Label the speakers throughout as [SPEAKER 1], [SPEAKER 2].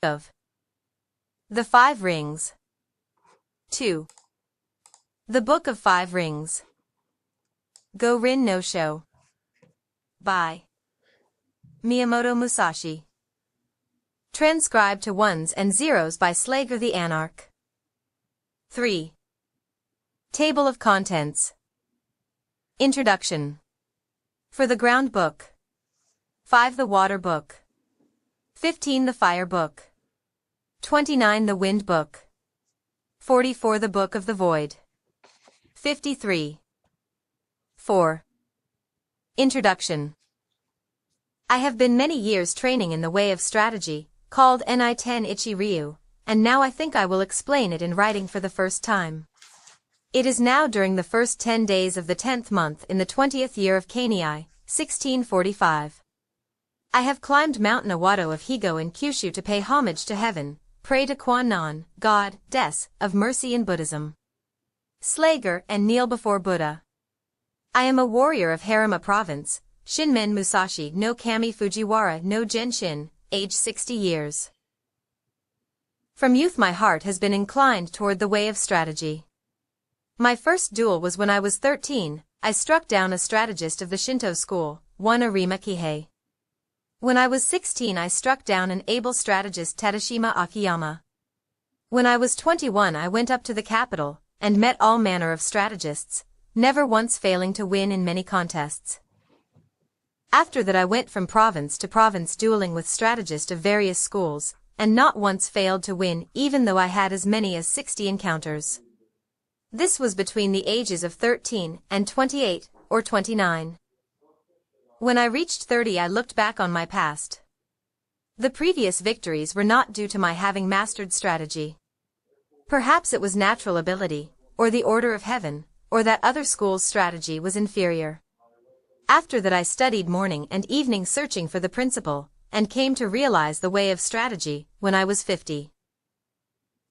[SPEAKER 1] of The Five Rings. 2. The Book of Five Rings. Go-Rin no Sho. By Miyamoto Musashi. Transcribed to ones and zeros by Slager the Anarch. 3. Table of Contents. Introduction. For the Ground Book. 5. The Water Book. 15. The Fire Book. 29. The Wind Book. 44. The Book of the Void. 53. 4. Introduction. I have been many years training in the way of strategy, called Ni-10 Ichi Ryu, and now I think I will explain it in writing for the first time. It is now during the first 10 days of the 10th month in the 20th year of Kanei, 1645. I have climbed Mount Nawato of Higo in Kyushu to pay homage to heaven, pray to Kwannon, God, Des, of mercy in Buddhism. Slager, and kneel before Buddha. I am a warrior of Harima Province, Shinmen Musashi no Kami Fujiwara no Genshin, age 60 years. From youth my heart has been inclined toward the way of strategy. My first duel was when I was 13, I struck down a strategist of the Shinto school, one Arima Kihei. When I was 16 I struck down an able strategist Tadashima Akiyama. When I was 21 I went up to the capital, and met all manner of strategists, never once failing to win in many contests. After that I went from province to province dueling with strategists of various schools, and not once failed to win even though I had as many as 60 encounters. This was between the ages of 13 and 28, or 29. When I reached 30 I looked back on my past. The previous victories were not due to my having mastered strategy. Perhaps it was natural ability, or the order of heaven, or that other school's strategy was inferior. After that I studied morning and evening searching for the principle, and came to realize the way of strategy, when I was 50.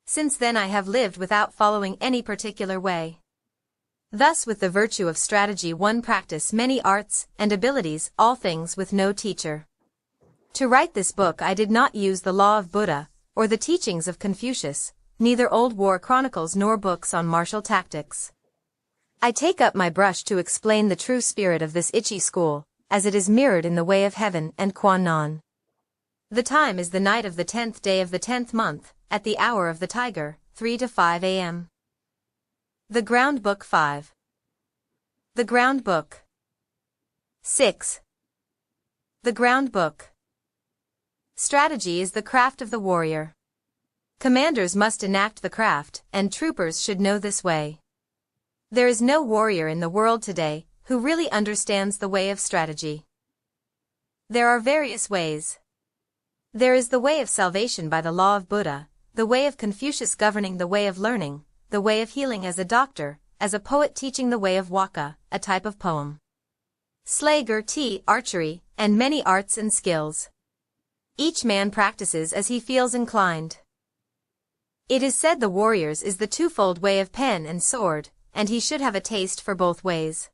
[SPEAKER 1] Since then I have lived without following any particular way. Thus with the virtue of strategy one practice many arts and abilities, all things with no teacher. To write this book I did not use the law of Buddha, or the teachings of Confucius, neither old war chronicles nor books on martial tactics. I take up my brush to explain the true spirit of this Ichi school, as it is mirrored in the way of heaven and Kwannon. The time is the night of the 10th day of the 10th month, at the hour of the tiger, 3 to 5 a.m. The Ground Book 5. The Ground Book. 6. The Ground Book. Strategy is the craft of the warrior. Commanders must enact the craft, and troopers should know this way. There is no warrior in the world today who really understands the way of strategy. There are various ways. There is the way of salvation by the law of Buddha, the way of Confucius governing the way of learning, the way of healing as a doctor, as a poet teaching the way of waka, a type of poem. Slager tea, archery, and many arts and skills. Each man practices as he feels inclined. It is said the warrior's is the twofold way of pen and sword, and he should have a taste for both ways.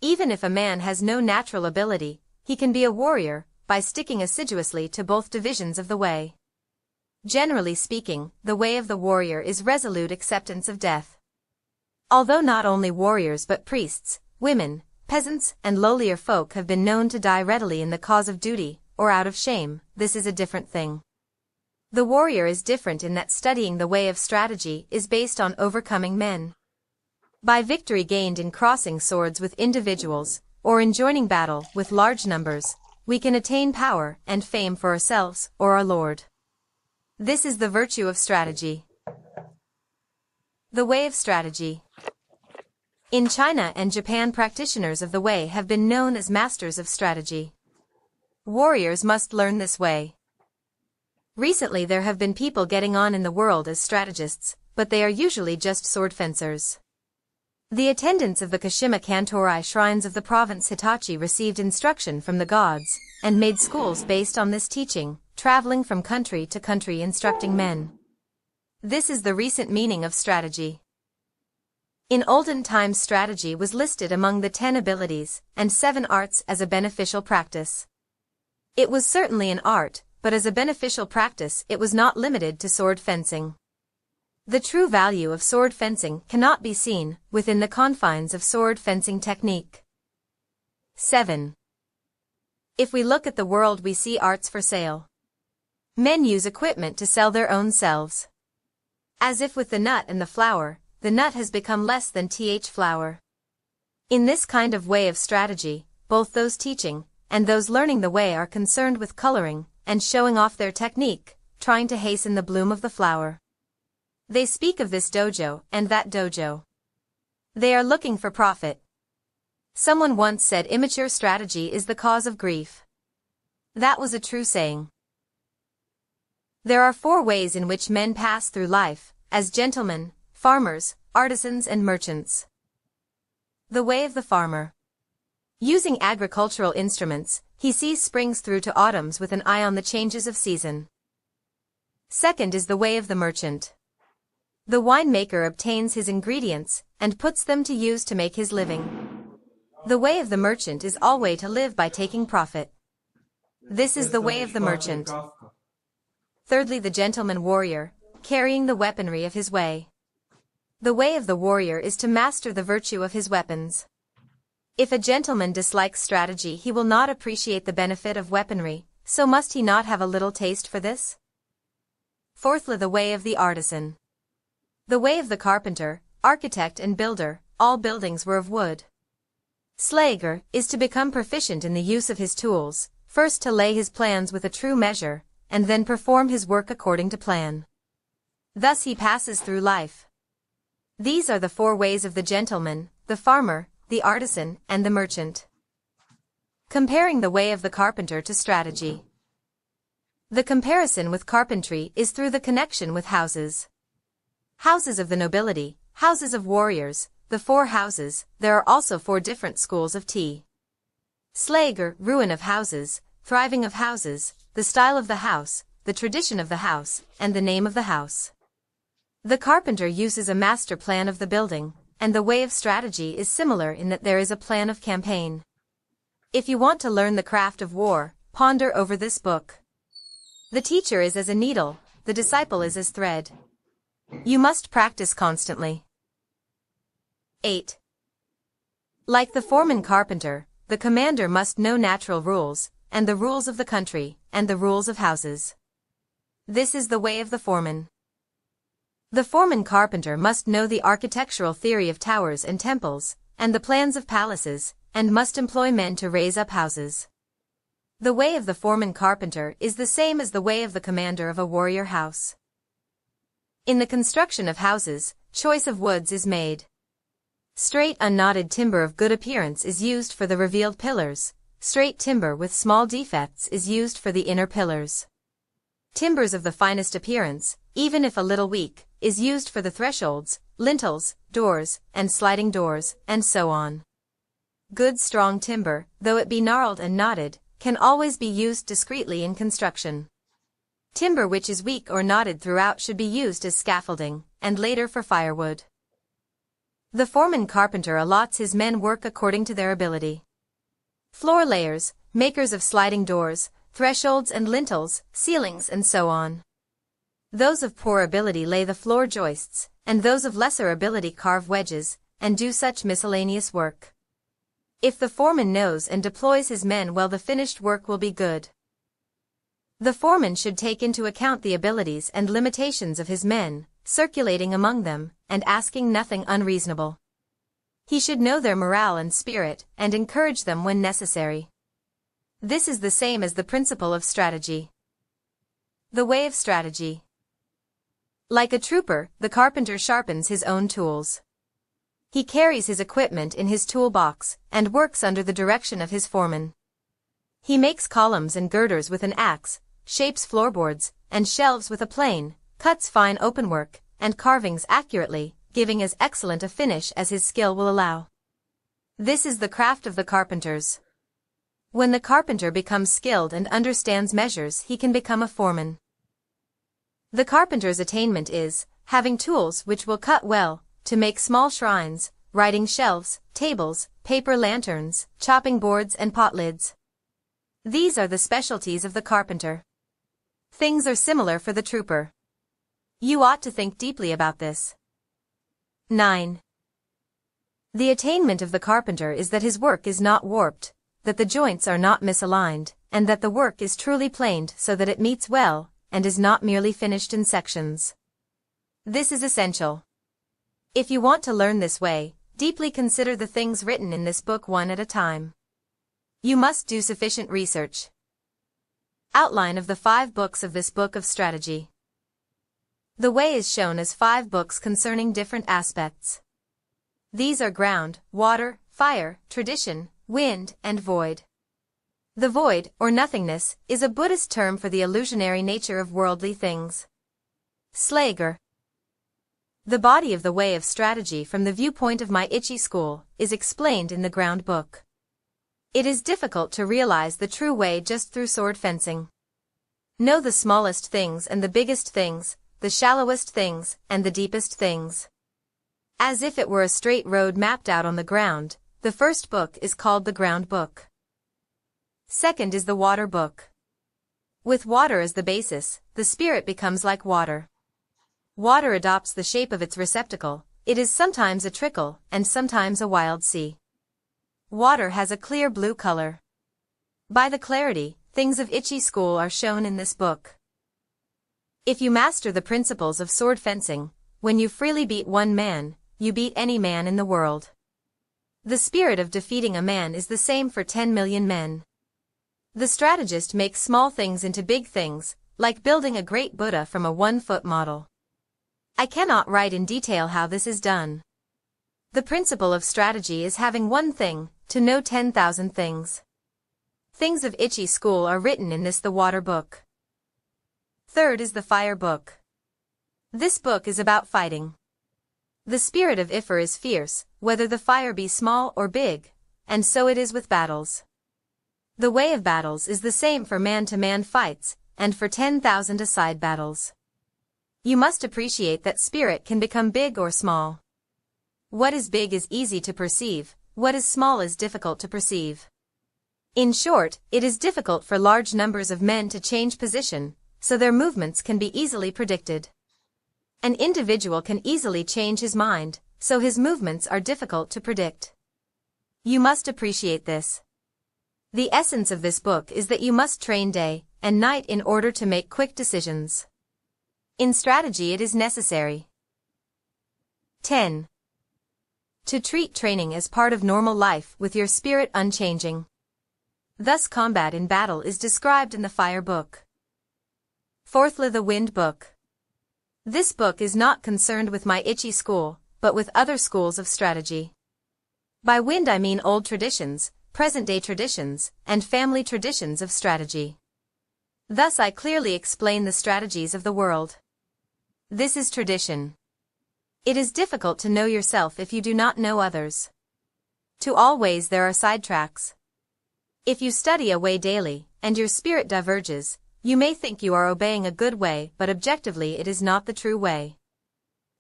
[SPEAKER 1] Even if a man has no natural ability, he can be a warrior, by sticking assiduously to both divisions of the way. Generally speaking, the way of the warrior is resolute acceptance of death. Although not only warriors but priests, women, peasants, and lowlier folk have been known to die readily in the cause of duty, or out of shame, this is a different thing. The warrior is different in that studying the way of strategy is based on overcoming men. By victory gained in crossing swords with individuals, or in joining battle with large numbers, we can attain power and fame for ourselves or our Lord. This is the virtue of strategy. The way of strategy. In China and Japan practitioners of the way have been known as masters of strategy. Warriors must learn this way. Recently there have been people getting on in the world as strategists, but they are usually just sword fencers. The attendants of the Kashima Kantorai shrines of the province Hitachi received instruction from the gods, and made schools based on this teaching, traveling from country to country instructing men. This is the recent meaning of strategy. In olden times strategy was listed among the 10 abilities and 7 arts as a beneficial practice. It was certainly an art, but as a beneficial practice it was not limited to sword fencing. The true value of sword fencing cannot be seen within the confines of sword fencing technique. 7. If we look at the world we see arts for sale. Men use equipment to sell their own selves. As if with the nut and the flower, the nut has become less than flower. In this kind of way of strategy, both those teaching and those learning the way are concerned with coloring and showing off their technique, trying to hasten the bloom of the flower. They speak of this dojo and that dojo. They are looking for profit. Someone once said immature strategy is the cause of grief. That was a true saying. There are 4 ways in which men pass through life, as gentlemen, farmers, artisans and merchants. The way of the farmer. Using agricultural instruments, he sees springs through to autumns with an eye on the changes of season. Second is the way of the merchant. The winemaker obtains his ingredients and puts them to use to make his living. The way of the merchant is always to live by taking profit. This is the way of the merchant. Thirdly, the gentleman warrior, carrying the weaponry of his way. The way of the warrior is to master the virtue of his weapons. If a gentleman dislikes strategy, he will not appreciate the benefit of weaponry, so must he not have a little taste for this? Fourthly, the way of the artisan. The way of the carpenter, architect and builder, all buildings were of wood. Slager is to become proficient in the use of his tools, first to lay his plans with a true measure, and then perform his work according to plan. Thus he passes through life. These are the 4 ways of the gentleman, the farmer, the artisan, and the merchant. Comparing the way of the carpenter to strategy. The comparison with carpentry is through the connection with houses. Houses of the nobility, houses of warriors, the 4 houses, there are also 4 different schools of tea. Slager, ruin of houses, thriving of houses, the style of the house, the tradition of the house, and the name of the house. The carpenter uses a master plan of the building, and the way of strategy is similar in that there is a plan of campaign. If you want to learn the craft of war, ponder over this book. The teacher is as a needle, the disciple is as thread. You must practice constantly. 8. Like the foreman carpenter, the commander must know natural rules, and the rules of the country, and the rules of houses. This is the way of the foreman. The foreman carpenter must know the architectural theory of towers and temples, and the plans of palaces, and must employ men to raise up houses. The way of the foreman carpenter is the same as the way of the commander of a warrior house. In the construction of houses, choice of woods is made. Straight unknotted timber of good appearance is used for the revealed pillars. Straight timber with small defects is used for the inner pillars. Timbers of the finest appearance, even if a little weak, is used for the thresholds, lintels, doors, and sliding doors, and so on. Good strong timber, though it be gnarled and knotted, can always be used discreetly in construction. Timber which is weak or knotted throughout should be used as scaffolding, and later for firewood. The foreman carpenter allots his men work according to their ability. Floor layers, makers of sliding doors, thresholds and lintels, ceilings and so on. Those of poor ability lay the floor joists, and those of lesser ability carve wedges, and do such miscellaneous work. If the foreman knows and deploys his men well, the finished work will be good. The foreman should take into account the abilities and limitations of his men, circulating among them, and asking nothing unreasonable. He should know their morale and spirit, and encourage them when necessary. This is the same as the principle of strategy. The way of strategy. Like a trooper, the carpenter sharpens his own tools. He carries his equipment in his toolbox, and works under the direction of his foreman. He makes columns and girders with an axe, shapes floorboards, and shelves with a plane, cuts fine openwork, and carvings accurately, giving as excellent a finish as his skill will allow. This is the craft of the carpenters. When the carpenter becomes skilled and understands measures, he can become a foreman. The carpenter's attainment is, having tools which will cut well, to make small shrines, writing shelves, tables, paper lanterns, chopping boards and pot lids. These are the specialties of the carpenter. Things are similar for the trooper. You ought to think deeply about this. 9. The attainment of the carpenter is that his work is not warped, that the joints are not misaligned, and that the work is truly planed so that it meets well, and is not merely finished in sections. This is essential. If you want to learn this way, deeply consider the things written in this book one at a time. You must do sufficient research. Outline of the 5 books of this book of strategy. The way is shown as 5 books concerning different aspects. These are ground, water, fire, tradition, wind, and void. The void, or nothingness, is a Buddhist term for the illusionary nature of worldly things. Slager. The body of the way of strategy from the viewpoint of Miyamoto school is explained in the ground book. It is difficult to realize the true way just through sword fencing. Know the smallest things and the biggest things, the shallowest things and the deepest things. As if it were a straight road mapped out on the ground, the first book is called the ground book. Second is the water book. With water as the basis, the spirit becomes like water. Water adopts the shape of its receptacle. It is sometimes a trickle and sometimes a wild sea. Water has a clear blue color. By the clarity, things of Ichi school are shown in this book. If you master the principles of sword fencing, when you freely beat one man, you beat any man in the world. The spirit of defeating a man is the same for 10 million men. The strategist makes small things into big things, like building a great Buddha from a 1-foot model. I cannot write in detail how this is done. The principle of strategy is having one thing, to know 10,000 things. Things of Ichi school are written in this the water book. Third is the fire book. This book is about fighting. The spirit of Ifer is fierce, whether the fire be small or big, and so it is with battles. The way of battles is the same for man-to-man fights, and for 10,000 aside battles. You must appreciate that spirit can become big or small. What is big is easy to perceive, what is small is difficult to perceive. In short, it is difficult for large numbers of men to change position, so their movements can be easily predicted. An individual can easily change his mind, so his movements are difficult to predict. You must appreciate this. The essence of this book is that you must train day and night in order to make quick decisions. In strategy it is necessary. 10. To treat training as part of normal life with your spirit unchanging. Thus combat in battle is described in the fire book. Fourthly, the wind book. This book is not concerned with Miyamoto school, but with other schools of strategy. By wind I mean old traditions, present-day traditions, and family traditions of strategy. Thus I clearly explain the strategies of the world. This is tradition. It is difficult to know yourself if you do not know others. To all ways there are sidetracks. If you study a way daily, and your spirit diverges, you may think you are obeying a good way, but objectively it is not the true way.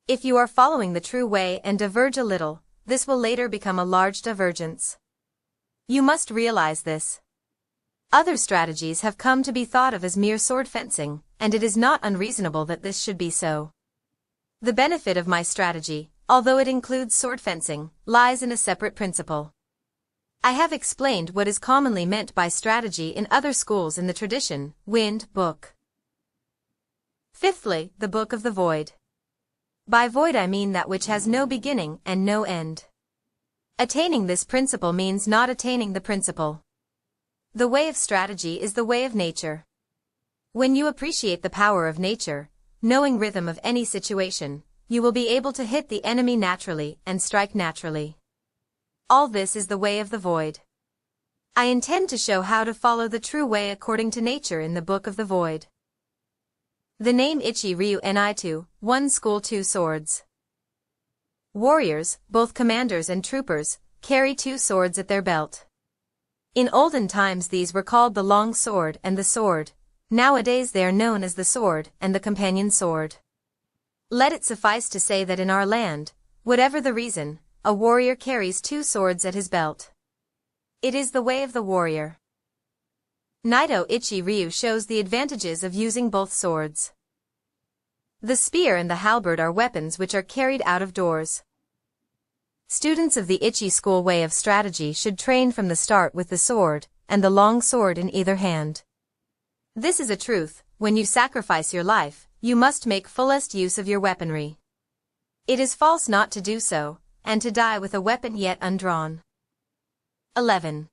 [SPEAKER 1] If you are following the true way and diverge a little, this will later become a large divergence. You must realize this. Other strategies have come to be thought of as mere sword fencing, and it is not unreasonable that this should be so. The benefit of my strategy, although it includes sword fencing, lies in a separate principle. I have explained what is commonly meant by strategy in other schools in the tradition, wind book. Fifthly, the book of the void. By void I mean that which has no beginning and no end. Attaining this principle means not attaining the principle. The way of strategy is the way of nature. When you appreciate the power of nature, knowing rhythm of any situation, you will be able to hit the enemy naturally and strike naturally. All this is the way of the void. I intend to show how to follow the true way according to nature in the book of the void. The name Ichi Ryu Ni2, one school 2 swords. Warriors, both commanders and troopers, carry 2 swords at their belt. In olden times these were called the long sword and the sword. Nowadays they are known as the sword and the companion sword. Let it suffice to say that in our land, whatever the reason, a warrior carries 2 swords at his belt. It is the way of the warrior. Naito Ichi Ryu shows the advantages of using both swords. The spear and the halberd are weapons which are carried out of doors. Students of the Ichi school way of strategy should train from the start with the sword, and the long sword in either hand. This is a truth: when you sacrifice your life, you must make fullest use of your weaponry. It is false not to do so, and to die with a weapon yet undrawn. 11.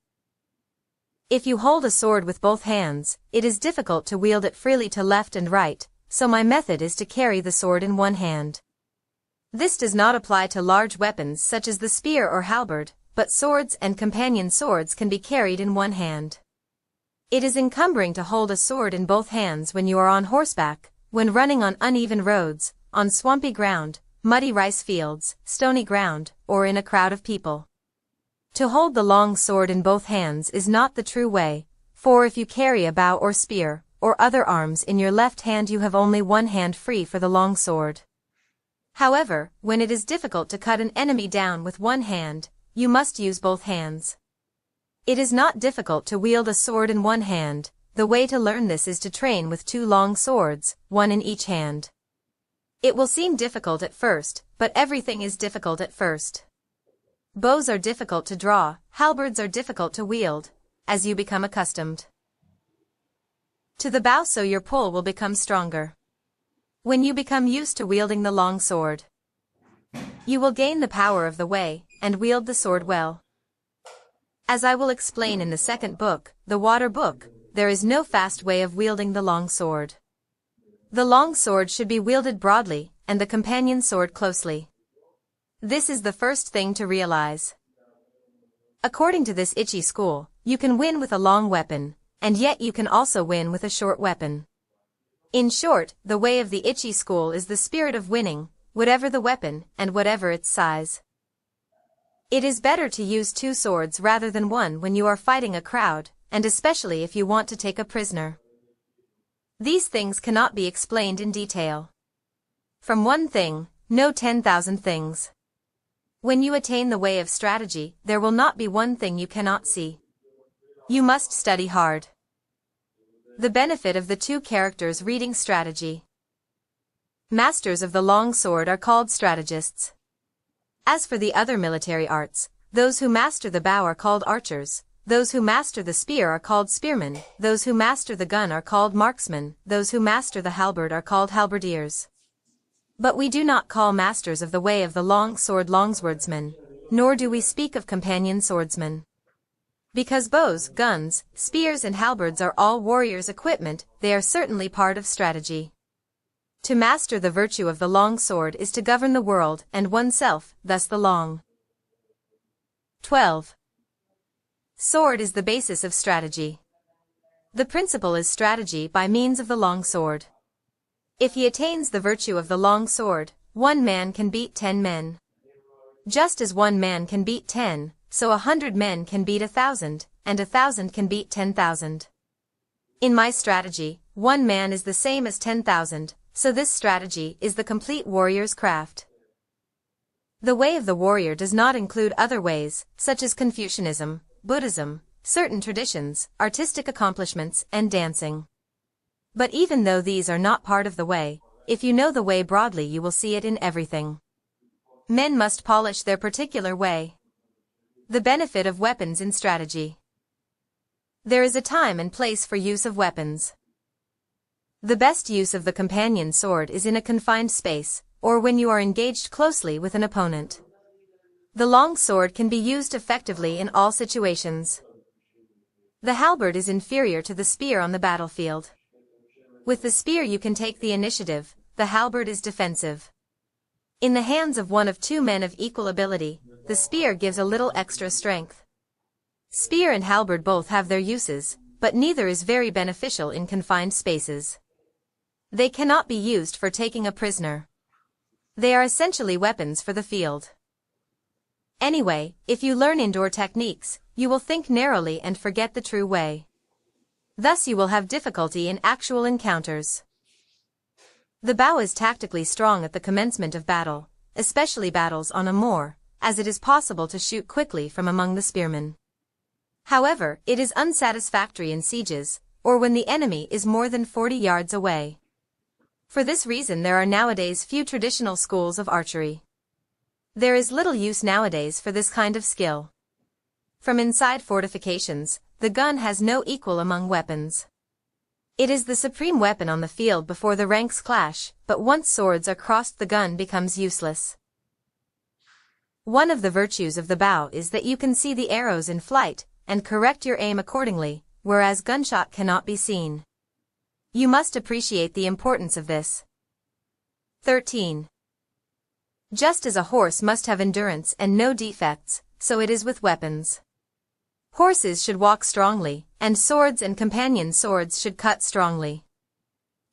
[SPEAKER 1] If you hold a sword with both hands, it is difficult to wield it freely to left and right, so my method is to carry the sword in one hand. This does not apply to large weapons such as the spear or halberd, but swords and companion swords can be carried in one hand. It is encumbering to hold a sword in both hands when you are on horseback, when running on uneven roads, on swampy ground, muddy rice fields, stony ground, or in a crowd of people. To hold the long sword in both hands is not the true way, for if you carry a bow or spear, or other arms in your left hand, you have only one hand free for the long sword. However, when it is difficult to cut an enemy down with one hand, you must use both hands. It is not difficult to wield a sword in one hand. The way to learn this is to train with two long swords, one in each hand. It will seem difficult at first, but everything is difficult at first. Bows are difficult to draw, halberds are difficult to wield, as you become accustomed to the bow, so your pull will become stronger. When you become used to wielding the long sword, you will gain the power of the way, and wield the sword well. As I will explain in the second book, the Water Book, there is no fast way of wielding the long sword. The long sword should be wielded broadly, and the companion sword closely. This is the first thing to realize. According to this Ichi school, you can win with a long weapon, and yet you can also win with a short weapon. In short, the way of the Ichi school is the spirit of winning, whatever the weapon and whatever its size. It is better to use two swords rather than one when you are fighting a crowd, and especially if you want to take a prisoner. These things cannot be explained in detail. From one thing, know 10,000 things. When you attain the way of strategy, there will not be one thing you cannot see. You must study hard. The benefit of the two characters reading strategy. Masters of the long sword are called strategists. As for the other military arts, those who master the bow are called archers, those who master the spear are called spearmen, those who master the gun are called marksmen, those who master the halberd are called halberdiers. But we do not call masters of the way of the long sword longswordsmen, nor do we speak of companion swordsmen. Because bows, guns, spears and halberds are all warriors' equipment, they are certainly part of strategy. To master the virtue of the long sword is to govern the world and oneself, thus the long. 12. Sword is the basis of strategy. The principle is strategy by means of the long sword. If he attains the virtue of the long sword, one man can beat 10 men. Just as one man can beat 10, so 100 men can beat 1,000, and 1,000 can beat 10,000. In my strategy, one man is the same as 10,000, so this strategy is the complete warrior's craft. The way of the warrior does not include other ways, such as Confucianism, Buddhism, certain traditions, artistic accomplishments, and dancing. But even though these are not part of the way, if you know the way broadly, you will see it in everything. Men must polish their particular way. The benefit of weapons in strategy. There is a time and place for use of weapons. The best use of the companion sword is in a confined space, or when you are engaged closely with an opponent. The long sword can be used effectively in all situations. The halberd is inferior to the spear on the battlefield. With the spear you can take the initiative, the halberd is defensive. In the hands of one of two men of equal ability, the spear gives a little extra strength. Spear and halberd both have their uses, but neither is very beneficial in confined spaces. They cannot be used for taking a prisoner. They are essentially weapons for the field. Anyway, if you learn indoor techniques, you will think narrowly and forget the true way. Thus you will have difficulty in actual encounters. The bow is tactically strong at the commencement of battle, especially battles on a moor, as it is possible to shoot quickly from among the spearmen. However, it is unsatisfactory in sieges, or when the enemy is more than 40 yards away. For this reason there are nowadays few traditional schools of archery. There is little use nowadays for this kind of skill. From inside fortifications, the gun has no equal among weapons. It is the supreme weapon on the field before the ranks clash, but once swords are crossed the gun becomes useless. One of the virtues of the bow is that you can see the arrows in flight, and correct your aim accordingly, whereas gunshot cannot be seen. You must appreciate the importance of this. 13. Just as a horse must have endurance and no defects, so it is with weapons. Horses should walk strongly, and swords and companion swords should cut strongly.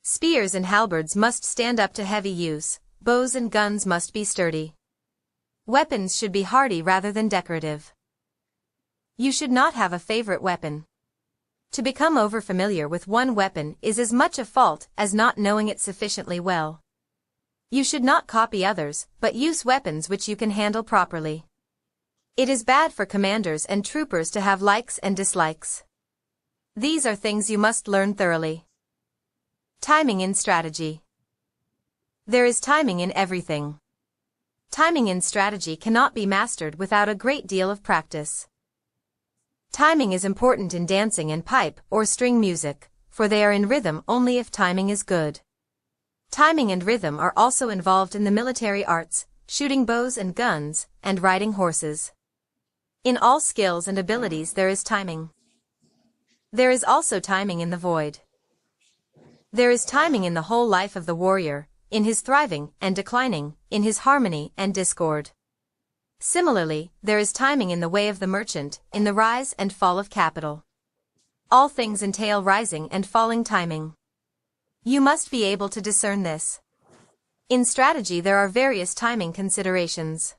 [SPEAKER 1] Spears and halberds must stand up to heavy use, bows and guns must be sturdy. Weapons should be hardy rather than decorative. You should not have a favorite weapon. To become overfamiliar with one weapon is as much a fault as not knowing it sufficiently well. You should not copy others, but use weapons which you can handle properly. It is bad for commanders and troopers to have likes and dislikes. These are things you must learn thoroughly. Timing in strategy. There is timing in everything. Timing in strategy cannot be mastered without a great deal of practice. Timing is important in dancing and pipe or string music, for they are in rhythm only if timing is good. Timing and rhythm are also involved in the military arts, shooting bows and guns, and riding horses. In all skills and abilities there is timing. There is also timing in the void. There is timing in the whole life of the warrior, in his thriving and declining, in his harmony and discord. Similarly, there is timing in the way of the merchant, in the rise and fall of capital. All things entail rising and falling timing. You must be able to discern this. In strategy there are various timing considerations.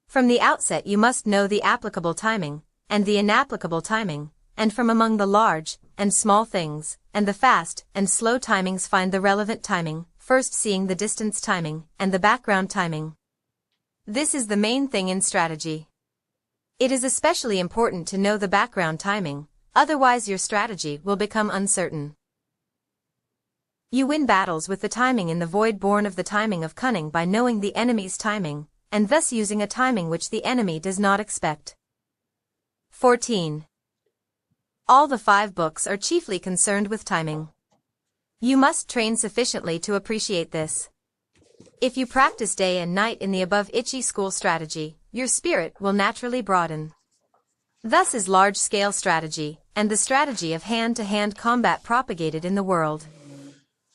[SPEAKER 1] From the outset you must know the applicable timing, and the inapplicable timing, and from among the large and small things, and the fast and slow timings find the relevant timing, first seeing the distance timing, and the background timing. This is the main thing in strategy. It is especially important to know the background timing, otherwise your strategy will become uncertain. You win battles with the timing in the void born of the timing of cunning by knowing the enemy's timing, and thus using a timing which the enemy does not expect. 14. All the 5 books are chiefly concerned with timing. You must train sufficiently to appreciate this. If you practice day and night in the above Ichi school strategy, your spirit will naturally broaden. Thus is large-scale strategy, and the strategy of hand-to-hand combat propagated in the world.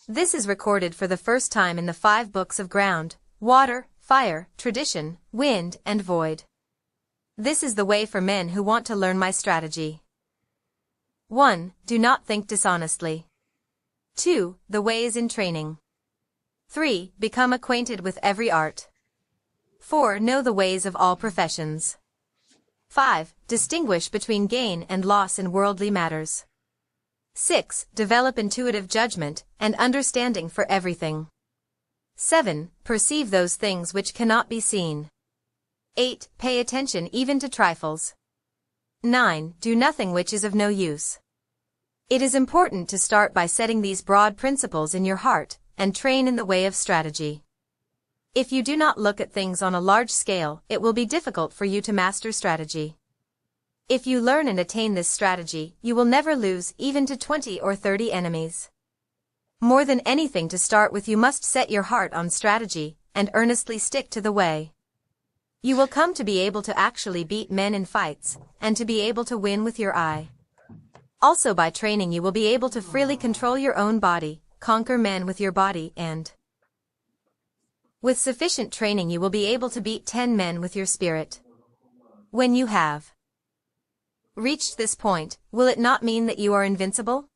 [SPEAKER 1] This is recorded for the first time in the 5 books of ground, water, fire, tradition, wind, and void. This is the way for men who want to learn my strategy. 1. Do not think dishonestly. 2. The way is in training. 3. Become acquainted with every art. 4. Know the ways of all professions. 5. Distinguish between gain and loss in worldly matters. 6. Develop intuitive judgment and understanding for everything. 7. Perceive those things which cannot be seen. 8. Pay attention even to trifles. 9. Do nothing which is of no use. It is important to start by setting these broad principles in your heart, and train in the way of strategy. If you do not look at things on a large scale, it will be difficult for you to master strategy. If you learn and attain this strategy, you will never lose even to 20 or 30 enemies. More than anything, to start with you must set your heart on strategy, and earnestly stick to the way. You will come to be able to actually beat men in fights, and to be able to win with your eye. Also by training you will be able to freely control your own body, conquer men with your body, and with sufficient training you will be able to beat 10 men with your spirit. When you have reached this point, will it not mean that you are invincible?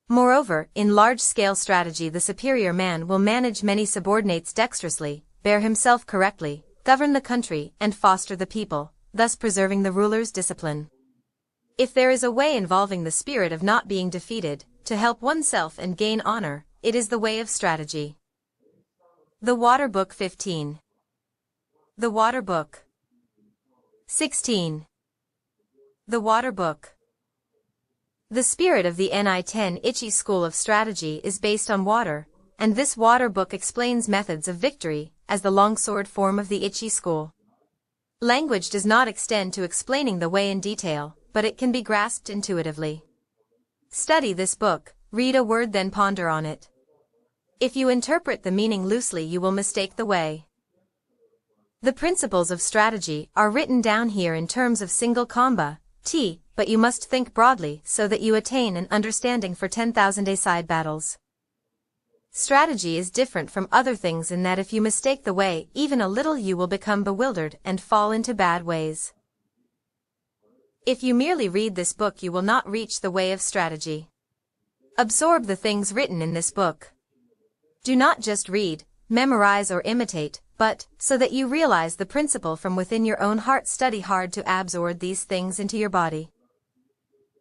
[SPEAKER 1] Moreover, in large-scale strategy the superior man will manage many subordinates dexterously, bear himself correctly, govern the country and foster the people, thus preserving the ruler's discipline. If there is a way involving the spirit of not being defeated, to help oneself and gain honor, it is the way of strategy. The Water Book 15. The Water Book 16. The Water Book. The spirit of the Ni-10 Ichi school of strategy is based on water, and this water book explains methods of victory as the longsword form of the Ichi school. Language does not extend to explaining the way in detail, but it can be grasped intuitively. Study this book, read a word then ponder on it. If you interpret the meaning loosely you will mistake the way. The principles of strategy are written down here in terms of single comba, but you must think broadly so that you attain an understanding for 10,000 A-side battles. Strategy is different from other things in that if you mistake the way even a little you will become bewildered and fall into bad ways. If you merely read this book you will not reach the way of strategy. Absorb the things written in this book. Do not just read, memorize or imitate, but, so that you realize the principle from within your own heart, study hard to absorb these things into your body.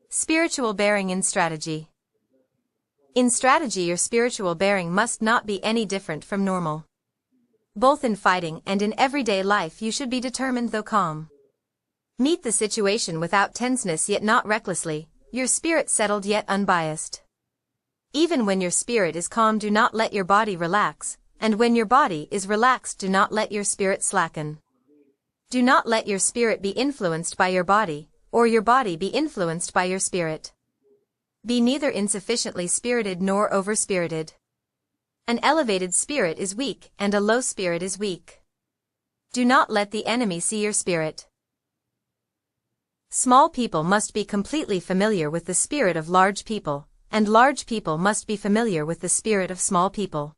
[SPEAKER 1] Spiritual bearing in strategy. In strategy your spiritual bearing must not be any different from normal. Both in fighting and in everyday life you should be determined though calm. Meet the situation without tenseness yet not recklessly, your spirit settled yet unbiased. Even when your spirit is calm do not let your body relax, and when your body is relaxed do not let your spirit slacken. Do not let your spirit be influenced by your body, or your body be influenced by your spirit. Be neither insufficiently spirited nor over-spirited. An elevated spirit is weak and a low spirit is weak. Do not let the enemy see your spirit. Small people must be completely familiar with the spirit of large people, and large people must be familiar with the spirit of small people.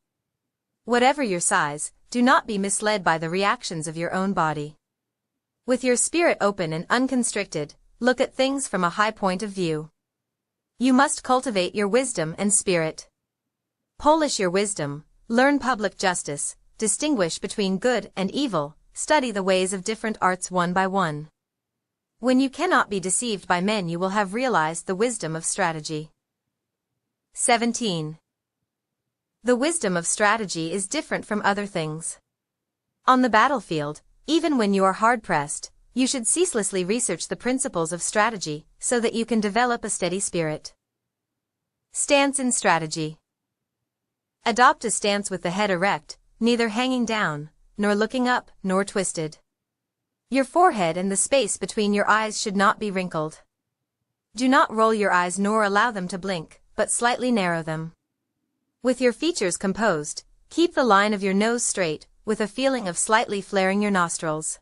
[SPEAKER 1] Whatever your size, do not be misled by the reactions of your own body. With your spirit open and unconstricted, look at things from a high point of view. You must cultivate your wisdom and spirit. Polish your wisdom, learn public justice, distinguish between good and evil, study the ways of different arts one by one. When you cannot be deceived by men you will have realized the wisdom of strategy. 17. The wisdom of strategy is different from other things. On the battlefield, even when you are hard-pressed, you should ceaselessly research the principles of strategy so that you can develop a steady spirit. Stance in strategy. Adopt a stance with the head erect, neither hanging down, nor looking up, nor twisted. Your forehead and the space between your eyes should not be wrinkled. Do not roll your eyes nor allow them to blink, but slightly narrow them. With your features composed, keep the line of your nose straight, with a feeling of slightly flaring your nostrils.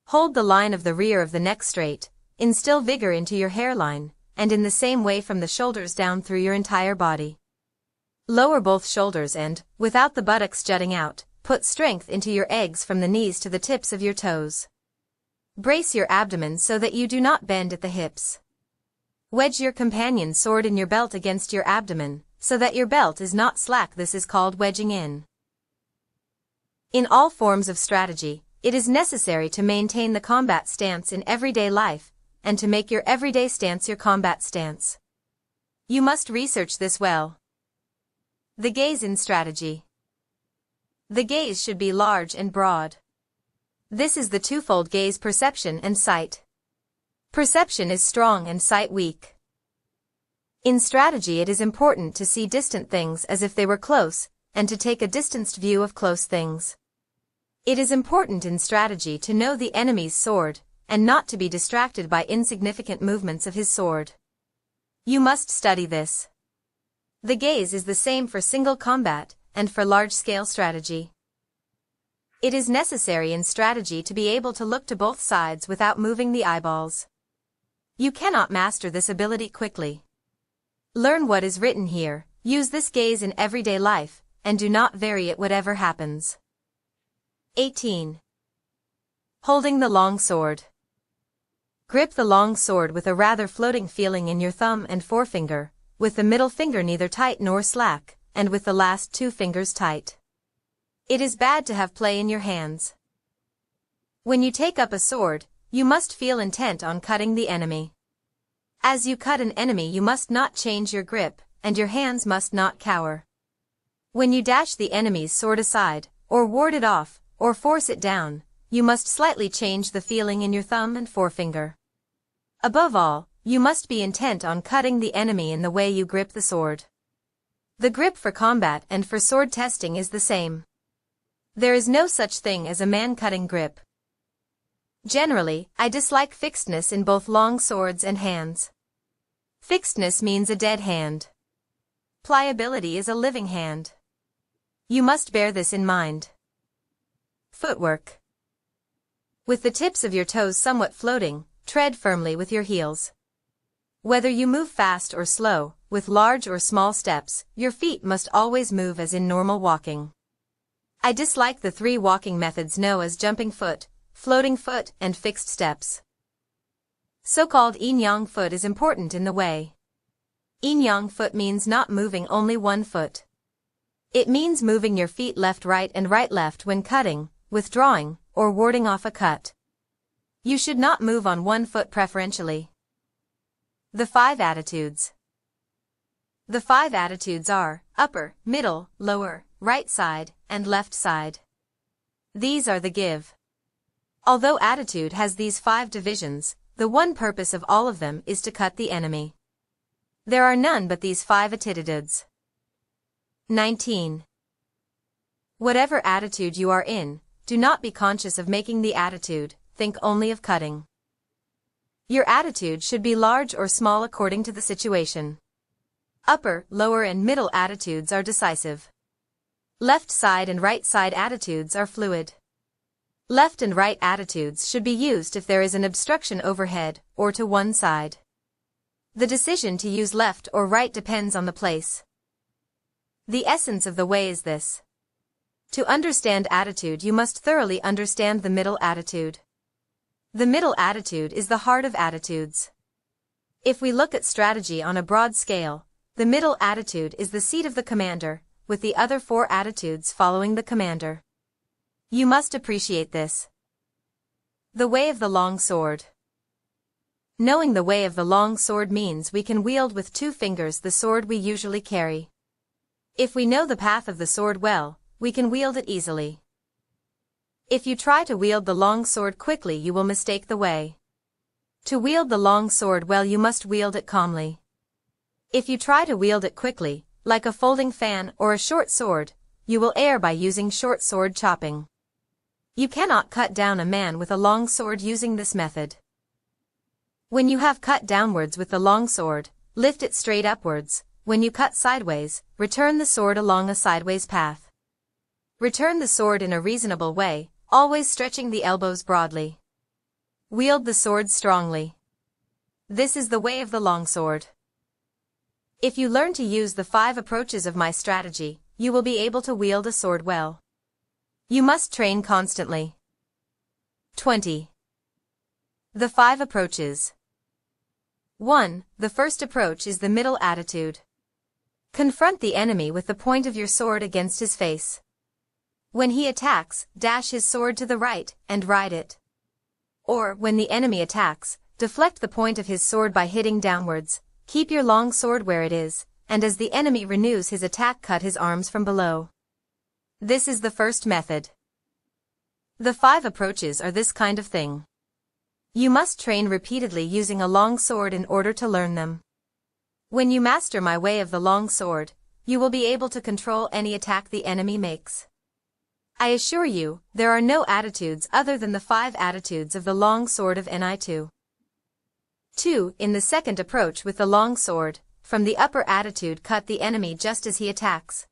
[SPEAKER 1] Hold the line of the rear of the neck straight, instill vigor into your hairline, and in the same way from the shoulders down through your entire body. Lower both shoulders and, without the buttocks jutting out, put strength into your eggs from the knees to the tips of your toes. Brace your abdomen so that you do not bend at the hips. Wedge your companion's sword in your belt against your abdomen, so that your belt is not slack. This is called wedging in. In all forms of strategy, it is necessary to maintain the combat stance in everyday life, and to make your everyday stance your combat stance. You must research this well. The gaze in strategy. The gaze should be large and broad. This is the twofold gaze: perception and sight. Perception is strong and sight weak. In strategy it is important to see distant things as if they were close, and to take a distanced view of close things. It is important in strategy to know the enemy's sword, and not to be distracted by insignificant movements of his sword. You must study this. The gaze is the same for single combat, and for large-scale strategy. It is necessary in strategy to be able to look to both sides without moving the eyeballs. You cannot master this ability quickly. Learn what is written here, use this gaze in everyday life, and do not vary it whatever happens. 18. Holding the long sword. Grip the long sword with a rather floating feeling in your thumb and forefinger, with the middle finger neither tight nor slack, and with the last two fingers tight. It is bad to have play in your hands. When you take up a sword, you must feel intent on cutting the enemy. As you cut an enemy you must not change your grip, and your hands must not cower. When you dash the enemy's sword aside, or ward it off, or force it down, you must slightly change the feeling in your thumb and forefinger. Above all, you must be intent on cutting the enemy in the way you grip the sword. The grip for combat and for sword testing is the same. There is no such thing as a man-cutting grip. Generally, I dislike fixedness in both long swords and hands. Fixedness means a dead hand. Pliability is a living hand. You must bear this in mind. Footwork. With the tips of your toes somewhat floating, tread firmly with your heels. Whether you move fast or slow, with large or small steps, your feet must always move as in normal walking. I dislike the three walking methods known as jumping foot, floating foot, and fixed steps. So-called yin-yang foot is important in the way. Yin-yang foot means not moving only one foot. It means moving your feet left-right and right-left when cutting, withdrawing, or warding off a cut. You should not move on one foot preferentially. The 5 attitudes. The 5 attitudes are upper, middle, lower, right side, and left side. These are the give. Although attitude has these 5 divisions, the one purpose of all of them is to cut the enemy. There are none but these 5 attitudes. 19. Whatever attitude you are in, do not be conscious of making the attitude, think only of cutting. Your attitude should be large or small according to the situation. Upper, lower and middle attitudes are decisive. Left side and right side attitudes are fluid. Left and right attitudes should be used if there is an obstruction overhead or to one side. The decision to use left or right depends on the place. The essence of the way is this. To understand attitude, you must thoroughly understand the middle attitude. The middle attitude is the heart of attitudes. If we look at strategy on a broad scale, the middle attitude is the seat of the commander, with the other 4 attitudes following the commander. You must appreciate this. The way of the long sword. Knowing the way of the long sword means we can wield with 2 fingers the sword we usually carry. If we know the path of the sword well, we can wield it easily. If you try to wield the long sword quickly, you will mistake the way. To wield the long sword well, you must wield it calmly. If you try to wield it quickly, like a folding fan or a short sword, you will err by using short sword chopping. You cannot cut down a man with a long sword using this method. When you have cut downwards with the long sword, lift it straight upwards. When you cut sideways, return the sword along a sideways path. Return the sword in a reasonable way, always stretching the elbows broadly. Wield the sword strongly. This is the way of the longsword. If you learn to use the 5 approaches of my strategy, you will be able to wield a sword well. You must train constantly. 20. The 5 approaches. 1. The first approach is the middle attitude. Confront the enemy with the point of your sword against his face. When he attacks, dash his sword to the right and ride it. Or, when the enemy attacks, deflect the point of his sword by hitting downwards, keep your long sword where it is, and as the enemy renews his attack, cut his arms from below. This is the first method. The 5 approaches are this kind of thing. You must train repeatedly using a long sword in order to learn them. When you master my way of the long sword, you will be able to control any attack the enemy makes. I assure you, there are no attitudes other than the 5 attitudes of the long sword of Ni2. 2. In the second approach with the long sword, from the upper attitude, cut the enemy just as he attacks.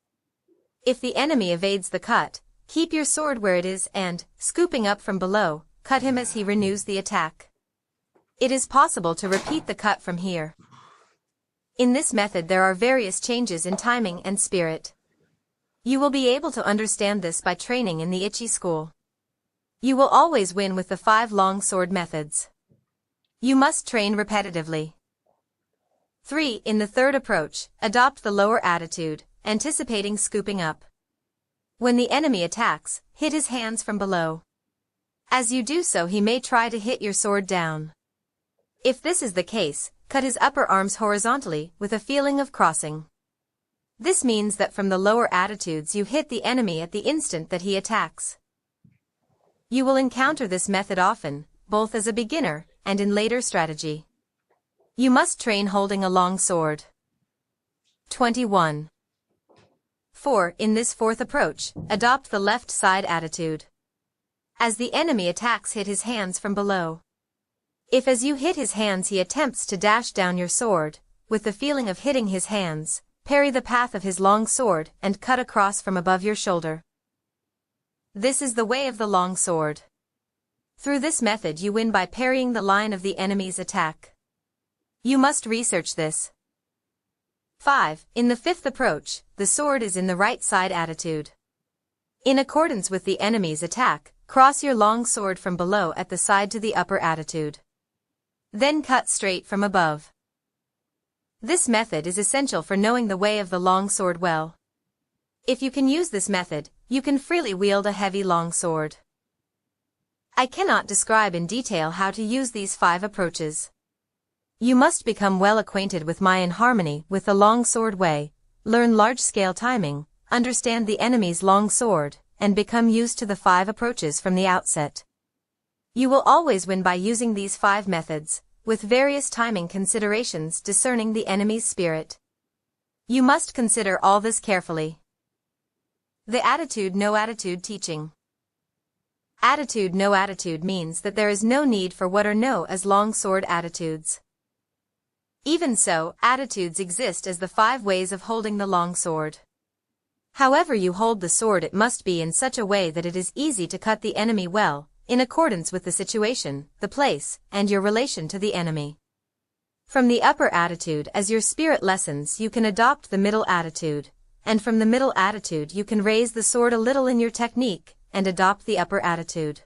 [SPEAKER 1] If the enemy evades the cut, keep your sword where it is and, scooping up from below, cut him as he renews the attack. It is possible to repeat the cut from here. In this method there are various changes in timing and spirit. You will be able to understand this by training in the Ichi school. You will always win with the 5 long sword methods. You must train repetitively. 3. In the third approach, adopt the lower attitude, anticipating scooping up. When the enemy attacks, hit his hands from below. As you do so, he may try to hit your sword down. If this is the case, cut his upper arms horizontally with a feeling of crossing. This means that from the lower attitudes you hit the enemy at the instant that he attacks. You will encounter this method often, both as a beginner and in later strategy. You must train holding a long sword. 21. 4. In this fourth approach, adopt the left side attitude. As the enemy attacks, hit his hands from below. If as you hit his hands he attempts to dash down your sword, with the feeling of hitting his hands, parry the path of his long sword and cut across from above your shoulder. This is the way of the long sword. Through this method you win by parrying the line of the enemy's attack. You must research this. 5. In the fifth approach, the sword is in the right side attitude. In accordance with the enemy's attack, cross your long sword from below at the side to the upper attitude. Then cut straight from above. This method is essential for knowing the way of the long sword well. If you can use this method, you can freely wield a heavy long sword. I cannot describe in detail how to use these 5 approaches. You must become well acquainted with in harmony with the long sword way, learn large-scale timing, understand the enemy's long sword, and become used to the 5 approaches from the outset. You will always win by using these 5 methods, with various timing considerations discerning the enemy's spirit. You must consider all this carefully. The attitude no attitude teaching. Attitude no attitude means that there is no need for what are known as long sword attitudes. Even so, attitudes exist as the 5 ways of holding the long sword. However you hold the sword, it must be in such a way that it is easy to cut the enemy well, in accordance with the situation, the place, and your relation to the enemy. From the upper attitude, as your spirit lessens, you can adopt the middle attitude, and from the middle attitude you can raise the sword a little in your technique, and adopt the upper attitude.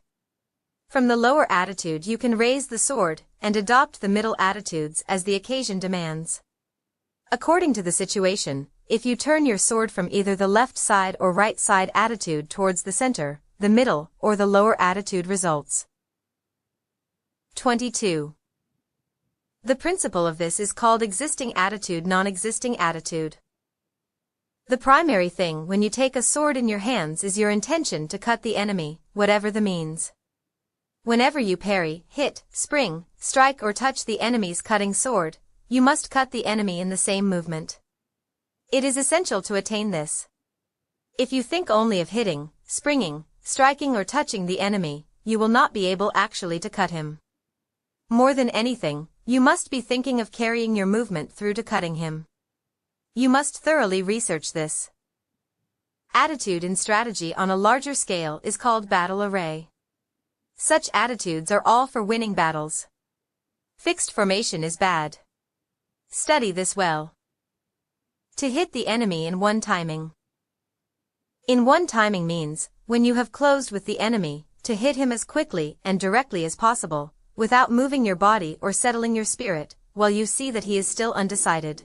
[SPEAKER 1] From the lower attitude you can raise the sword, and adopt the middle attitudes as the occasion demands. According to the situation, if you turn your sword from either the left side or right side attitude towards the center, the middle, or the lower attitude results. 22. The principle of this is called existing attitude, non-existing attitude. The primary thing when you take a sword in your hands is your intention to cut the enemy, whatever the means. Whenever you parry, hit, spring, strike or touch the enemy's cutting sword, you must cut the enemy in the same movement. It is essential to attain this. If you think only of hitting, springing, striking or touching the enemy, you will not be able actually to cut him. More than anything, you must be thinking of carrying your movement through to cutting him. You must thoroughly research this. Attitude in strategy on a larger scale is called battle array. Such attitudes are all for winning battles. Fixed formation is bad. Study this well. To hit the enemy in one timing. In one timing means, when you have closed with the enemy, to hit him as quickly and directly as possible, without moving your body or settling your spirit, while you see that he is still undecided.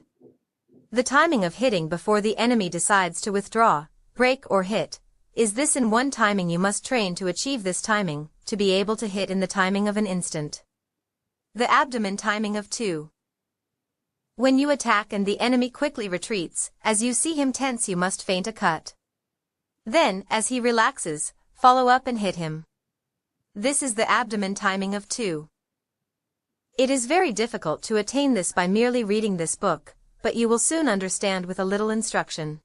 [SPEAKER 1] The timing of hitting before the enemy decides to withdraw, break or hit, is this in one timing. You must train to achieve this timing, to be able to hit in the timing of an instant. The abdomen timing of 2. When you attack and the enemy quickly retreats, as you see him tense you must feint a cut. Then, as he relaxes, follow up and hit him. This is the abdomen timing of 2. It is very difficult to attain this by merely reading this book, but you will soon understand with a little instruction.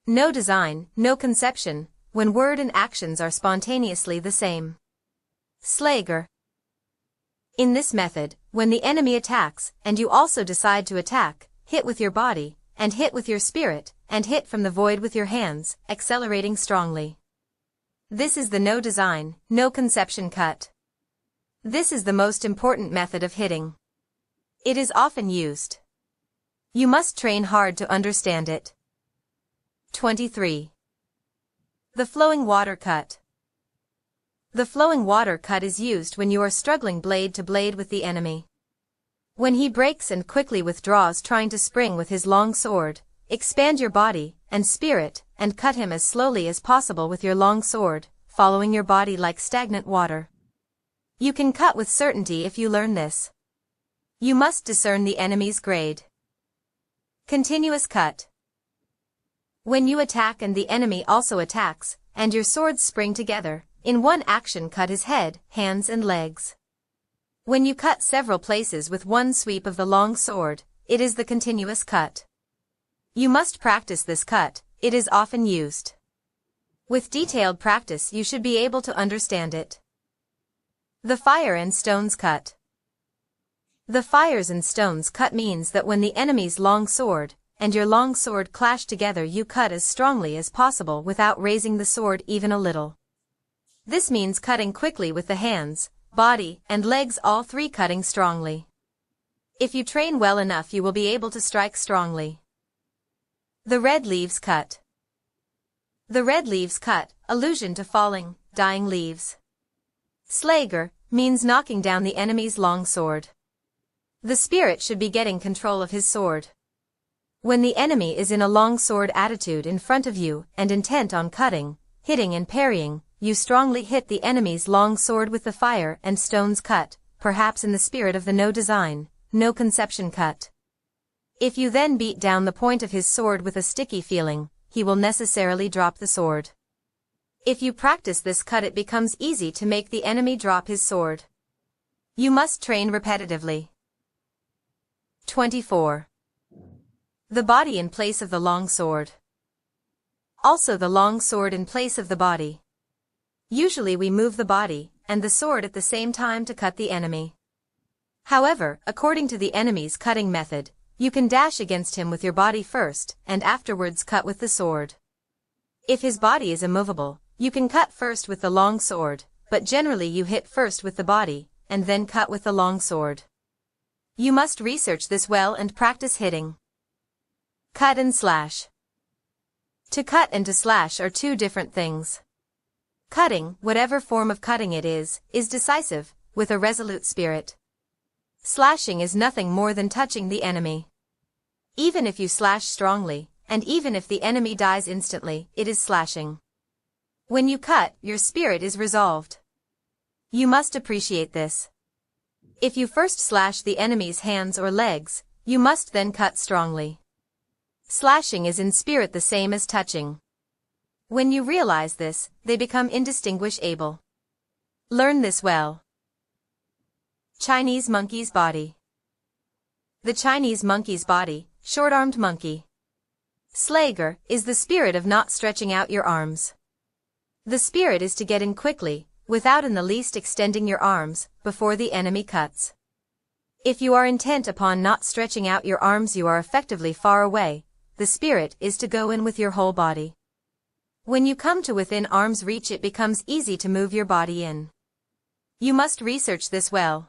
[SPEAKER 1] No design, no conception, when word and actions are spontaneously the same. Slager. In this method, when the enemy attacks, and you also decide to attack, hit with your body, and hit with your spirit, and hit from the void with your hands, accelerating strongly. This is the no design, no conception cut. This is the most important method of hitting. It is often used. You must train hard to understand it. 23. The flowing water cut. The flowing water cut is used when you are struggling blade to blade with the enemy. When he breaks and quickly withdraws trying to spring with his long sword, expand your body and spirit and cut him as slowly as possible with your long sword, following your body like stagnant water. You can cut with certainty if you learn this. You must discern the enemy's grade. Continuous cut. When you attack and the enemy also attacks, and your swords spring together, in one action cut his head, hands and legs. When you cut several places with one sweep of the long sword, it is the continuous cut. You must practice this cut, it is often used. With detailed practice you should be able to understand it. The fire and stones cut. The fires and stones cut means that when the enemy's long sword and your long sword clash together, you cut as strongly as possible without raising the sword even a little. This means cutting quickly with the hands, body, and legs, all three cutting strongly. If you train well enough, you will be able to strike strongly. The red leaves cut. The red leaves cut, allusion to falling, dying leaves. Slager means knocking down the enemy's long sword. The spirit should be getting control of his sword. When the enemy is in a long sword attitude in front of you and intent on cutting, hitting and parrying, you strongly hit the enemy's long sword with the fire and stones cut, perhaps in the spirit of the no design, no conception cut. If you then beat down the point of his sword with a sticky feeling, he will necessarily drop the sword. If you practice this cut, it becomes easy to make the enemy drop his sword. You must train repetitively. 24. The body in place of the long sword. Also the long sword in place of the body. Usually we move the body and the sword at the same time to cut the enemy. However, according to the enemy's cutting method, you can dash against him with your body first and afterwards cut with the sword. If his body is immovable, you can cut first with the long sword, but generally you hit first with the body and then cut with the long sword. You must research this well and practice hitting. Cut and slash. To cut and to slash are two different things. Cutting, whatever form of cutting it is decisive, with a resolute spirit. Slashing is nothing more than touching the enemy. Even if you slash strongly, and even if the enemy dies instantly, it is slashing. When you cut, your spirit is resolved. You must appreciate this. If you first slash the enemy's hands or legs, you must then cut strongly. Slashing is in spirit the same as touching. When you realize this, they become indistinguishable. Learn this well. Chinese monkey's body. The Chinese monkey's body, short-armed monkey. Slager is the spirit of not stretching out your arms. The spirit is to get in quickly, without in the least extending your arms, before the enemy cuts. If you are intent upon not stretching out your arms, you are effectively far away. The spirit is to go in with your whole body. When you come to within arm's reach, it becomes easy to move your body in. You must research this well.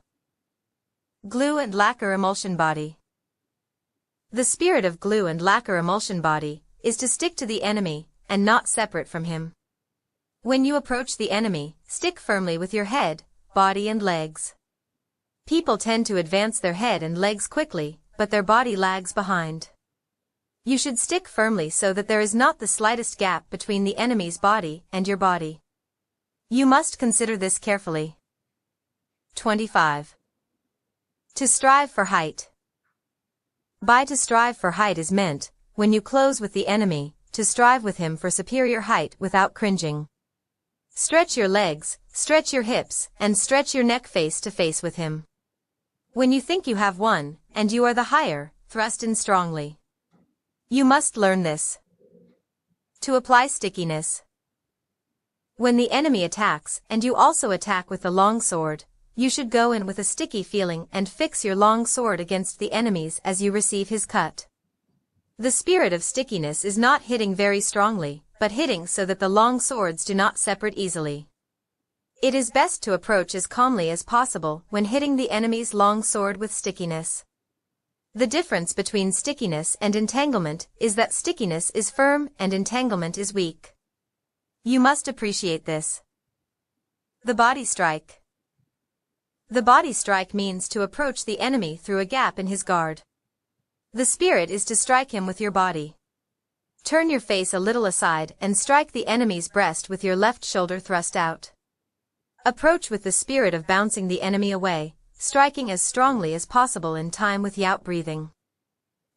[SPEAKER 1] Glue and lacquer emulsion body. The spirit of glue and lacquer emulsion body is to stick to the enemy and not separate from him. When you approach the enemy, stick firmly with your head, body and legs. People tend to advance their head and legs quickly, but their body lags behind. You should stick firmly so that there is not the slightest gap between the enemy's body and your body. You must consider this carefully. 25. To strive for height. By to strive for height is meant, when you close with the enemy, to strive with him for superior height without cringing. Stretch your legs, stretch your hips, and stretch your neck face to face with him. When you think you have won, and you are the higher, thrust in strongly. You must learn this. To apply stickiness. When the enemy attacks, and you also attack with the long sword, you should go in with a sticky feeling and fix your long sword against the enemy's as you receive his cut. The spirit of stickiness is not hitting very strongly, but hitting so that the long swords do not separate easily. It is best to approach as calmly as possible when hitting the enemy's long sword with stickiness. The difference between stickiness and entanglement is that stickiness is firm and entanglement is weak. You must appreciate this. The body strike. The body strike means to approach the enemy through a gap in his guard. The spirit is to strike him with your body. Turn your face a little aside and strike the enemy's breast with your left shoulder thrust out. Approach with the spirit of bouncing the enemy away, striking as strongly as possible in time without breathing.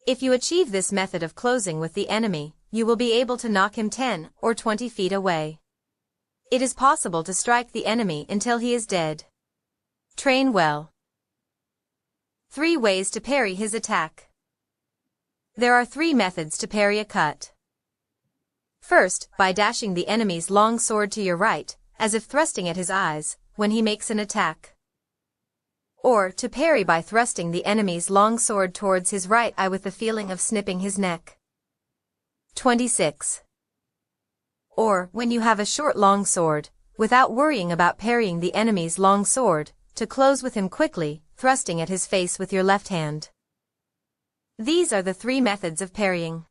[SPEAKER 1] If you achieve this method of closing with the enemy, you will be able to knock him 10 or 20 feet away. It is possible to strike the enemy until he is dead. Train well. 3 ways to parry his attack. There are 3 methods to parry a cut. First, by dashing the enemy's long sword to your right, as if thrusting at his eyes, when he makes an attack. Or, to parry by thrusting the enemy's long sword towards his right eye with the feeling of snipping his neck. 26. Or, when you have a short long sword, without worrying about parrying the enemy's long sword, to close with him quickly, thrusting at his face with your left hand. These are the 3 methods of parrying.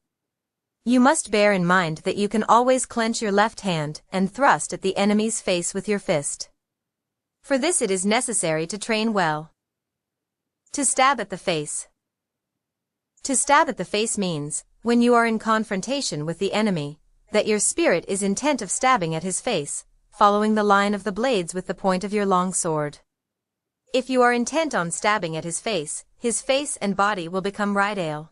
[SPEAKER 1] You must bear in mind that you can always clench your left hand and thrust at the enemy's face with your fist. For this it is necessary to train well. To stab at the face. To stab at the face means, when you are in confrontation with the enemy, that your spirit is intent of stabbing at his face, following the line of the blades with the point of your long sword. If you are intent on stabbing at his face and body will become rideable.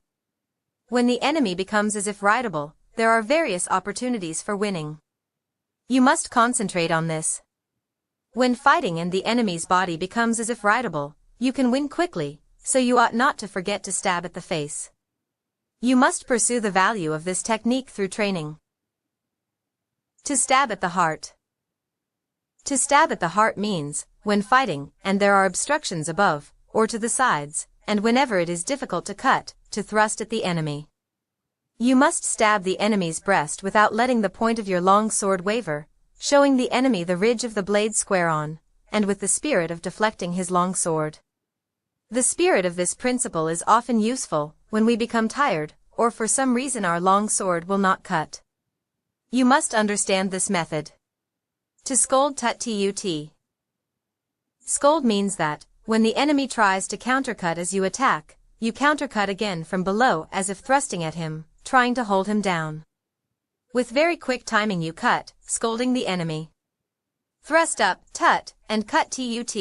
[SPEAKER 1] When the enemy becomes as if rideable, there are various opportunities for winning. You must concentrate on this. When fighting and the enemy's body becomes as if rideable, you can win quickly, so you ought not to forget to stab at the face. You must pursue the value of this technique through training. To stab at the heart. To stab at the heart means, when fighting, and there are obstructions above, or to the sides, and whenever it is difficult to cut, to thrust at the enemy. You must stab the enemy's breast without letting the point of your long sword waver, showing the enemy the ridge of the blade square on, and with the spirit of deflecting his long sword. The spirit of this principle is often useful, when we become tired, or for some reason our long sword will not cut. You must understand this method. To scold tut. Scold means that, when the enemy tries to countercut as you attack, you countercut again from below as if thrusting at him, trying to hold him down. With very quick timing you cut, scolding the enemy. Thrust up, tut, and cut tut.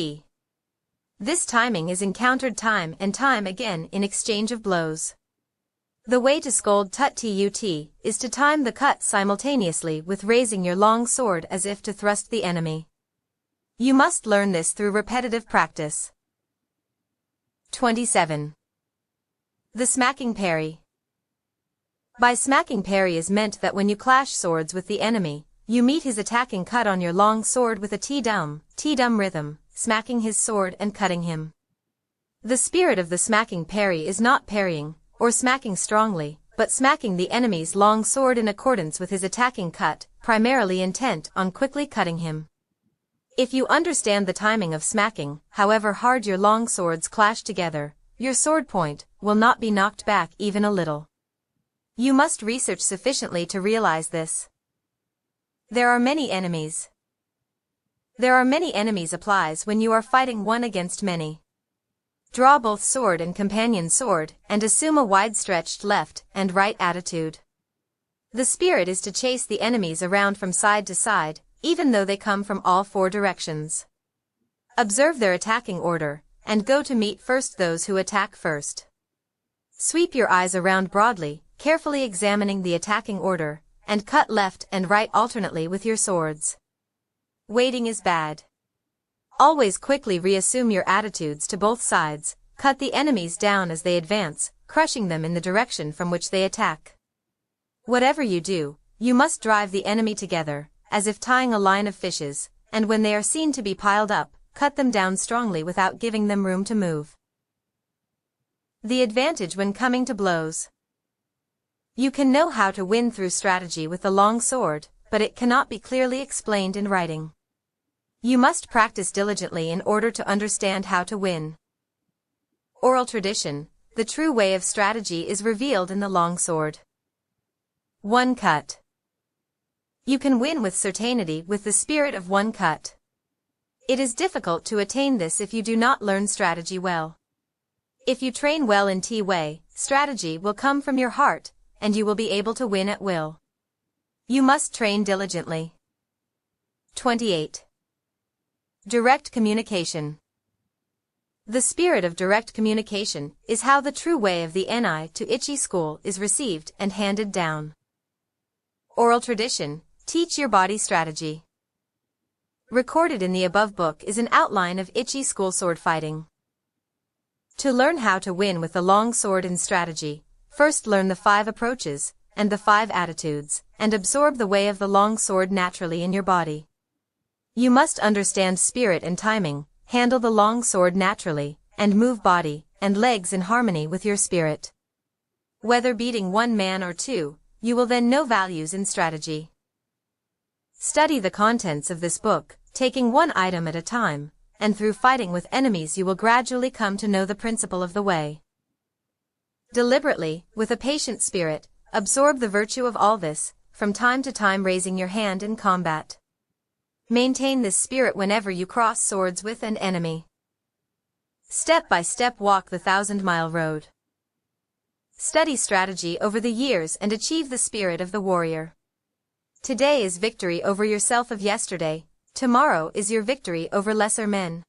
[SPEAKER 1] This timing is encountered time and time again in exchange of blows. The way to scold tut is to time the cut simultaneously with raising your long sword as if to thrust the enemy. You must learn this through repetitive practice. 27. The smacking parry. By smacking parry is meant that when you clash swords with the enemy, you meet his attacking cut on your long sword with a T-dum rhythm, smacking his sword and cutting him. The spirit of the smacking parry is not parrying, or smacking strongly, but smacking the enemy's long sword in accordance with his attacking cut, primarily intent on quickly cutting him. If you understand the timing of smacking, however hard your long swords clash together, your sword point will not be knocked back even a little. You must research sufficiently to realize this. There are many enemies. There are many enemies applies when you are fighting one against many. Draw both sword and companion sword and assume a wide-stretched left and right attitude. The spirit is to chase the enemies around from side to side, even though they come from all 4 directions. Observe their attacking order, and go to meet first those who attack first. Sweep your eyes around broadly, carefully examining the attacking order, and cut left and right alternately with your swords. Waiting is bad. Always quickly reassume your attitudes to both sides, cut the enemies down as they advance, crushing them in the direction from which they attack. Whatever you do, you must drive the enemy together, as if tying a line of fishes, and when they are seen to be piled up, cut them down strongly without giving them room to move. The advantage when coming to blows. You can know how to win through strategy with the long sword, but it cannot be clearly explained in writing. You must practice diligently in order to understand how to win. Oral tradition, the true way of strategy is revealed in the long sword. 1 cut. You can win with certainty with the spirit of 1 cut. It is difficult to attain this if you do not learn strategy well. If you train well in T-way, strategy will come from your heart, and you will be able to win at will. You must train diligently. 28. Direct communication. The spirit of direct communication is how the true way of the Ni to Ichi school is received and handed down. Oral tradition, teach your body strategy. Recorded in the above book is an outline of Ichi school sword fighting. To learn how to win with the long sword in strategy, first learn the 5 approaches and the 5 attitudes, and absorb the way of the long sword naturally in your body. You must understand spirit and timing, handle the long sword naturally, and move body and legs in harmony with your spirit. Whether beating one man or two, you will then know values in strategy. Study the contents of this book, taking one item at a time, and through fighting with enemies you will gradually come to know the principle of the way. Deliberately, with a patient spirit, absorb the virtue of all this, from time to time raising your hand in combat. Maintain this spirit whenever you cross swords with an enemy. Step by step walk the 1,000-mile road. Study strategy over the years and achieve the spirit of the warrior. Today is victory over yourself of yesterday, tomorrow is your victory over lesser men.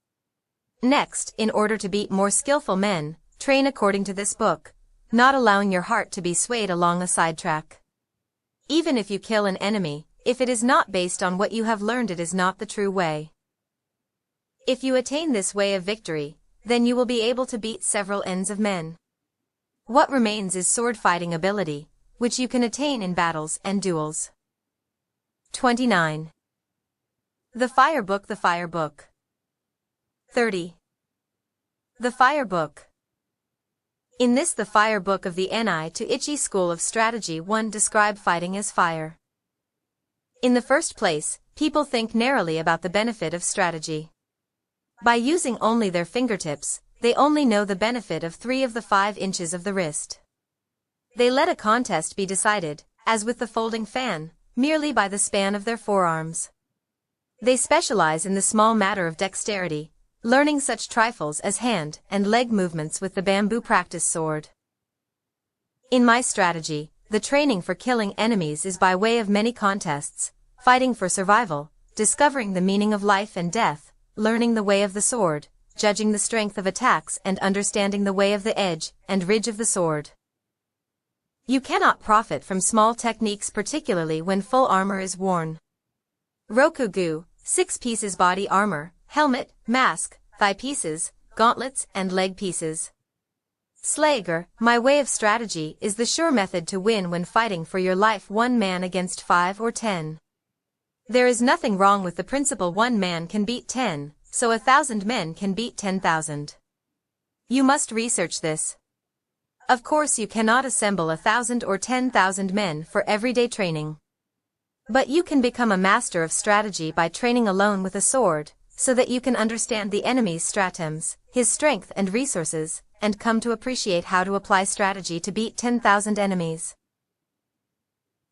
[SPEAKER 1] Next, in order to beat more skillful men, train according to this book, not allowing your heart to be swayed along a sidetrack. Even if you kill an enemy, if it is not based on what you have learned, it is not the true way. If you attain this way of victory, then you will be able to beat several ends of men. What remains is sword fighting ability, which you can attain in battles and duels. 29. The Fire Book. The Fire Book. 30. The Fire Book. In this the Fire Book of the Ni to Ichi School of Strategy 1 describe fighting as fire. In the first place, people think narrowly about the benefit of strategy. By using only their fingertips, they only know the benefit of 3 of the 5 inches of the wrist. They let a contest be decided, as with the folding fan, merely by the span of their forearms. They specialize in the small matter of dexterity, learning such trifles as hand and leg movements with the bamboo practice sword. In my strategy, the training for killing enemies is by way of many contests, fighting for survival, discovering the meaning of life and death, learning the way of the sword, judging the strength of attacks and understanding the way of the edge and ridge of the sword. You cannot profit from small techniques, particularly when full armor is worn. Rokugu, 6 pieces body armor, helmet, mask, thigh pieces, gauntlets, and leg pieces. Slager, my way of strategy is the sure method to win when fighting for your life 1 man against 5 or 10. There is nothing wrong with the principle 1 man can beat 10, so 1,000 men can beat 10,000. You must research this. Of course you cannot assemble 1,000 or 10,000 men for everyday training. But you can become a master of strategy by training alone with a sword, so that you can understand the enemy's stratagems, his strength and resources, and come to appreciate how to apply strategy to beat 10,000 enemies.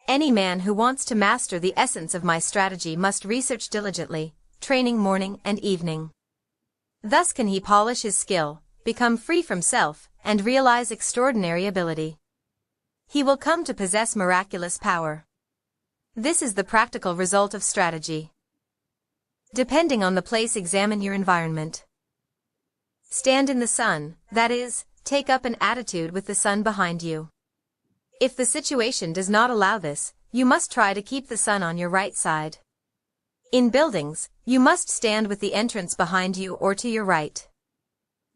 [SPEAKER 1] Any man who wants to master the essence of my strategy must research diligently, training morning and evening. Thus can he polish his skill, become free from self, and realize extraordinary ability. He will come to possess miraculous power. This is the practical result of strategy. Depending on the place, examine your environment. Stand in the sun, that is, take up an attitude with the sun behind you. If the situation does not allow this, you must try to keep the sun on your right side. In buildings, you must stand with the entrance behind you or to your right.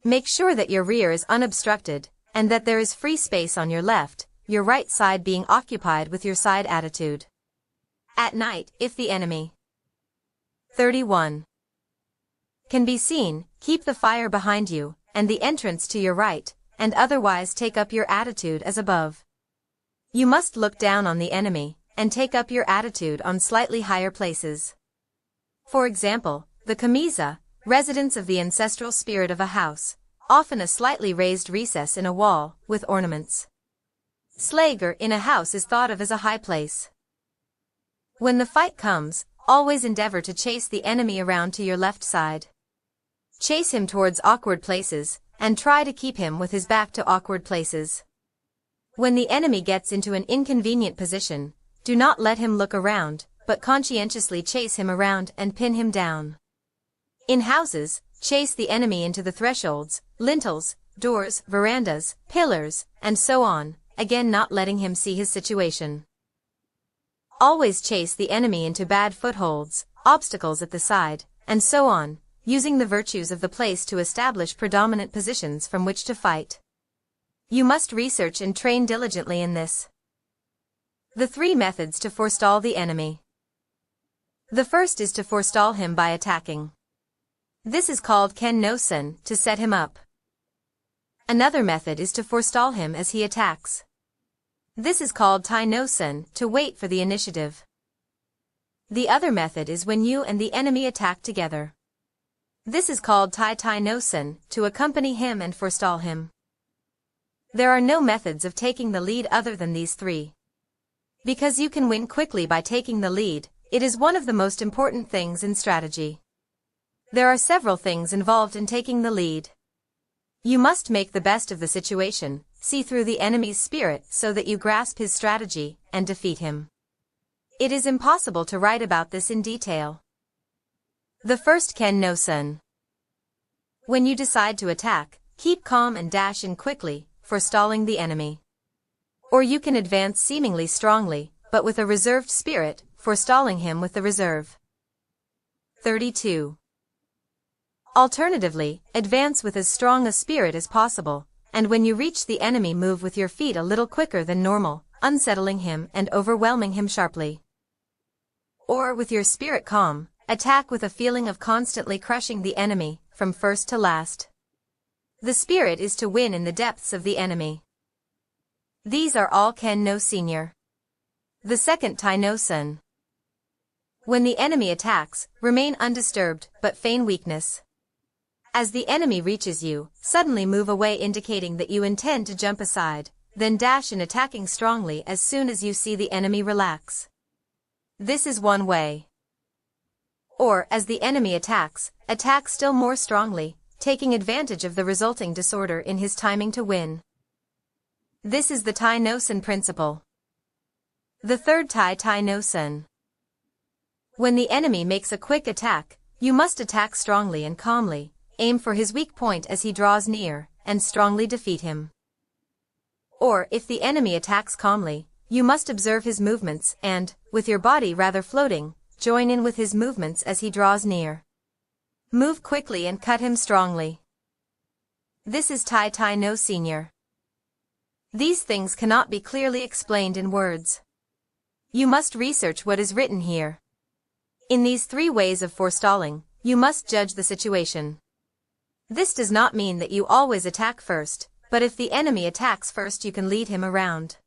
[SPEAKER 1] Make sure that your rear is unobstructed, and that there is free space on your left, your right side being occupied with your side attitude. At night, if the enemy 31 can be seen, keep the fire behind you, and the entrance to your right, and otherwise take up your attitude as above. You must look down on the enemy, and take up your attitude on slightly higher places. For example, the kamiza, residence of the ancestral spirit of a house, often a slightly raised recess in a wall, with ornaments. Slager in a house is thought of as a high place. When the fight comes, always endeavor to chase the enemy around to your left side. Chase him towards awkward places, and try to keep him with his back to awkward places. When the enemy gets into an inconvenient position, do not let him look around, but conscientiously chase him around and pin him down. In houses, chase the enemy into the thresholds, lintels, doors, verandas, pillars, and so on, again not letting him see his situation. Always chase the enemy into bad footholds, obstacles at the side, and so on, using the virtues of the place to establish predominant positions from which to fight. You must research and train diligently in this. The 3 methods to forestall the enemy. The first is to forestall him by attacking. This is called ken no sen, to set him up. Another method is to forestall him as he attacks. This is called tai no sen, to wait for the initiative. The other method is when you and the enemy attack together. This is called tai no sen, to accompany him and forestall him. There are no methods of taking the lead other than these 3. Because you can win quickly by taking the lead, it is one of the most important things in strategy. There are several things involved in taking the lead. You must make the best of the situation, see through the enemy's spirit so that you grasp his strategy, and defeat him. It is impossible to write about this in detail. The first ken no sen. When you decide to attack, keep calm and dash in quickly, forestalling the enemy. Or you can advance seemingly strongly, but with a reserved spirit, forestalling him with the reserve. 32. Alternatively, advance with as strong a spirit as possible, and when you reach the enemy move with your feet a little quicker than normal, unsettling him and overwhelming him sharply. Or with your spirit calm, attack with a feeling of constantly crushing the enemy, from first to last. The spirit is to win in the depths of the enemy. These are all ken no senior. The second tai no sen. When the enemy attacks, remain undisturbed, but feign weakness. As the enemy reaches you, suddenly move away indicating that you intend to jump aside, then dash in attacking strongly as soon as you see the enemy relax. This is one way. Or, as the enemy attacks, attack still more strongly, taking advantage of the resulting disorder in his timing to win. This is the tai no sen principle. The third tai no sen. When the enemy makes a quick attack, you must attack strongly and calmly, aim for his weak point as he draws near, and strongly defeat him. Or, if the enemy attacks calmly, you must observe his movements and, with your body rather floating, join in with his movements as he draws near. Move quickly and cut him strongly. This is tai no senior. These things cannot be clearly explained in words. You must research what is written here. In these 3 ways of forestalling, you must judge the situation. This does not mean that you always attack first, but if the enemy attacks first you can lead him around.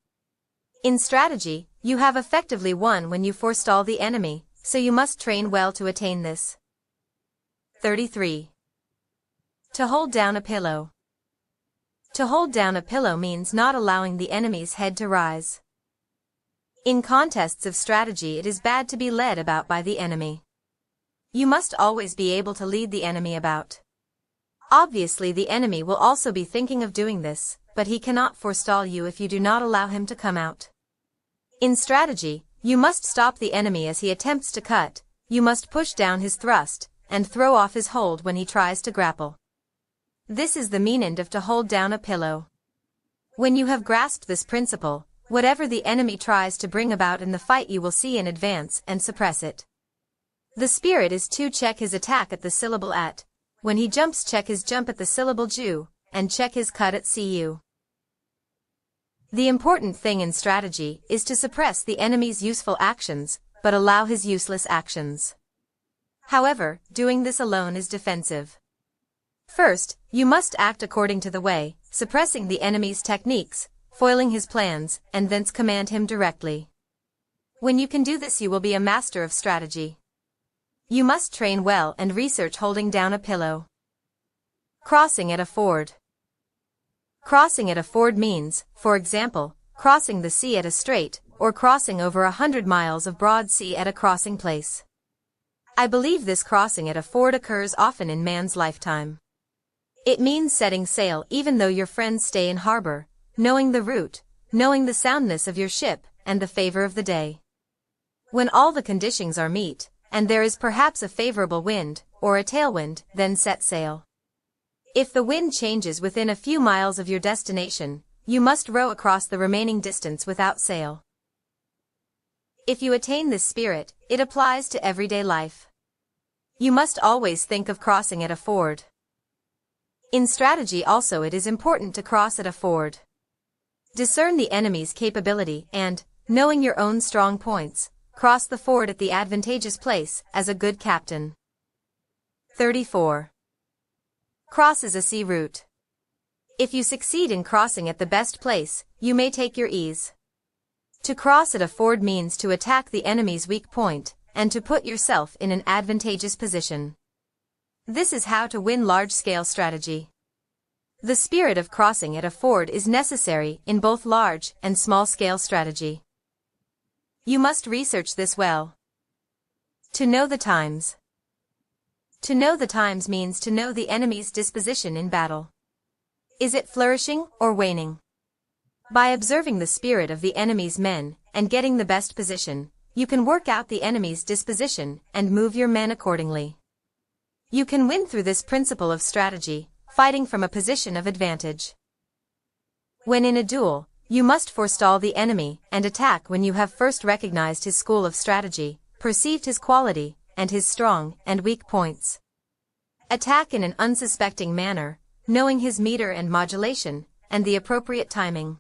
[SPEAKER 1] In strategy, you have effectively won when you forestall the enemy, so you must train well to attain this. 33. To hold down a pillow. To hold down a pillow means not allowing the enemy's head to rise. In contests of strategy it is bad to be led about by the enemy. You must always be able to lead the enemy about. Obviously the enemy will also be thinking of doing this, but he cannot forestall you if you do not allow him to come out. In strategy, you must stop the enemy as he attempts to cut, you must push down his thrust, and throw off his hold when he tries to grapple. This is the meaning of to hold down a pillow. When you have grasped this principle, whatever the enemy tries to bring about in the fight you will see in advance and suppress it. The spirit is to check his attack at the syllable at, when he jumps check his jump at the syllable ju, and check his cut at cu. The important thing in strategy is to suppress the enemy's useful actions, but allow his useless actions. However, doing this alone is defensive. First, you must act according to the way, suppressing the enemy's techniques, foiling his plans, and thence command him directly. When you can do this you will be a master of strategy. You must train well and research holding down a pillow. Crossing at a ford. Crossing at a ford means, for example, crossing the sea at a strait, or crossing over 100 miles of broad sea at a crossing place. I believe this crossing at a ford occurs often in man's lifetime. It means setting sail even though your friends stay in harbor, knowing the route, knowing the soundness of your ship, and the favor of the day. When all the conditions are meet, and there is perhaps a favorable wind, or a tailwind, then set sail. If the wind changes within a few miles of your destination, you must row across the remaining distance without sail. If you attain this spirit, it applies to everyday life. You must always think of crossing at a ford. In strategy also it is important to cross at a ford. Discern the enemy's capability and, knowing your own strong points, cross the ford at the advantageous place as a good captain. 34. Crosses a sea route. If you succeed in crossing at the best place, you may take your ease. To cross at a ford means to attack the enemy's weak point, and to put yourself in an advantageous position. This is how to win large-scale strategy. The spirit of crossing at a ford is necessary in both large and small-scale strategy. You must research this well. To know the times. To know the times means to know the enemy's disposition in battle. Is it flourishing or waning? By observing the spirit of the enemy's men and getting the best position, you can work out the enemy's disposition and move your men accordingly. You can win through this principle of strategy, fighting from a position of advantage. When in a duel, you must forestall the enemy and attack when you have first recognized his school of strategy, perceived his quality, and his strong and weak points. Attack in an unsuspecting manner, knowing his meter and modulation, and the appropriate timing.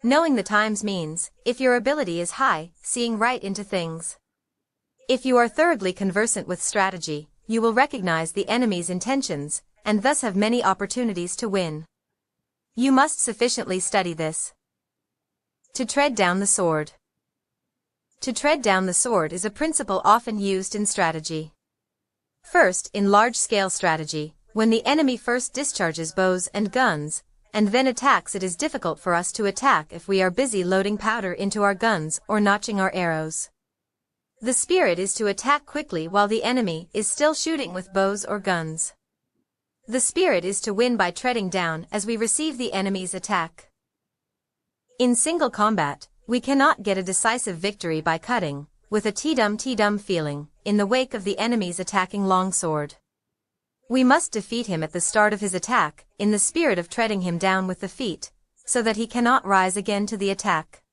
[SPEAKER 1] Knowing the times means, if your ability is high, seeing right into things. If you are thoroughly conversant with strategy, you will recognize the enemy's intentions, and thus have many opportunities to win. You must sufficiently study this. To tread down the sword. To tread down the sword is a principle often used in strategy. First, in large-scale strategy, when the enemy first discharges bows and guns, and then attacks, it is difficult for us to attack if we are busy loading powder into our guns or notching our arrows. The spirit is to attack quickly while the enemy is still shooting with bows or guns. The spirit is to win by treading down as we receive the enemy's attack. In single combat, we cannot get a decisive victory by cutting, with a t-dum feeling, in the wake of the enemy's attacking longsword. We must defeat him at the start of his attack, in the spirit of treading him down with the feet, so that he cannot rise again to the attack.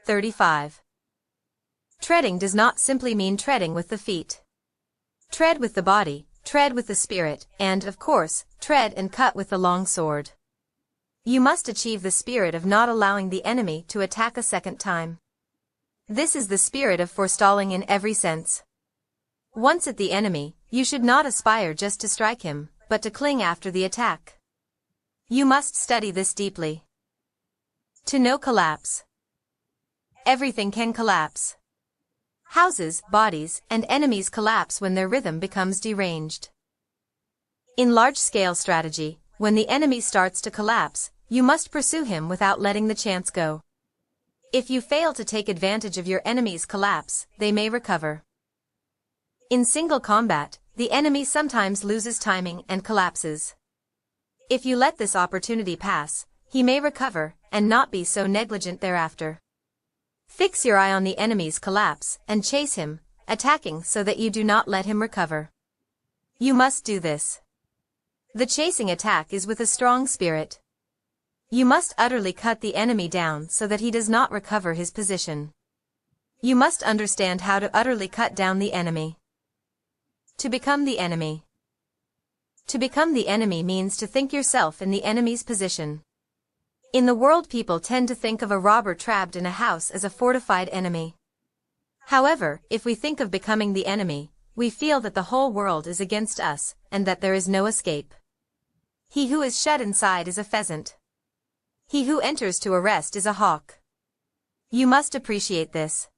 [SPEAKER 1] 35. Treading does not simply mean treading with the feet. Tread with the body, tread with the spirit, and, of course, tread and cut with the long sword. You must achieve the spirit of not allowing the enemy to attack a second time. This is the spirit of forestalling in every sense. Once at the enemy, you should not aspire just to strike him, but to cling after the attack. You must study this deeply. To know collapse. Everything can collapse. Houses, bodies, and enemies collapse when their rhythm becomes deranged. In large-scale strategy, when the enemy starts to collapse, you must pursue him without letting the chance go. If you fail to take advantage of your enemy's collapse, they may recover. In single combat, the enemy sometimes loses timing and collapses. If you let this opportunity pass, he may recover, and not be so negligent thereafter. Fix your eye on the enemy's collapse, and chase him, attacking so that you do not let him recover. You must do this. The chasing attack is with a strong spirit. You must utterly cut the enemy down so that he does not recover his position. You must understand how to utterly cut down the enemy. To become the enemy. To become the enemy means to think yourself in the enemy's position. In the world, people tend to think of a robber trapped in a house as a fortified enemy. However, if we think of becoming the enemy, we feel that the whole world is against us, and that there is no escape. He who is shut inside is a pheasant. He who enters to a rest is a hawk. You must appreciate this.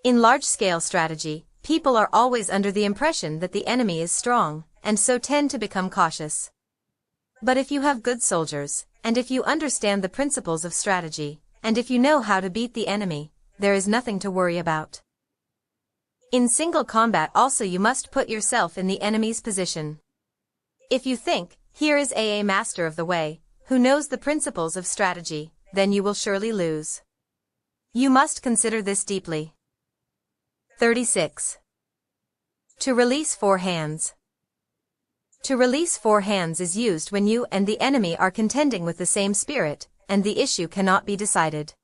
[SPEAKER 1] In large-scale strategy, people are always under the impression that the enemy is strong, and so tend to become cautious. But if you have good soldiers, and if you understand the principles of strategy, and if you know how to beat the enemy, there is nothing to worry about. In single combat also you must put yourself in the enemy's position. If you think, here is a master of the way, who knows the principles of strategy, then you will surely lose. You must consider this deeply. 36. To release four hands. To release four hands is used when you and the enemy are contending with the same spirit, and the issue cannot be decided.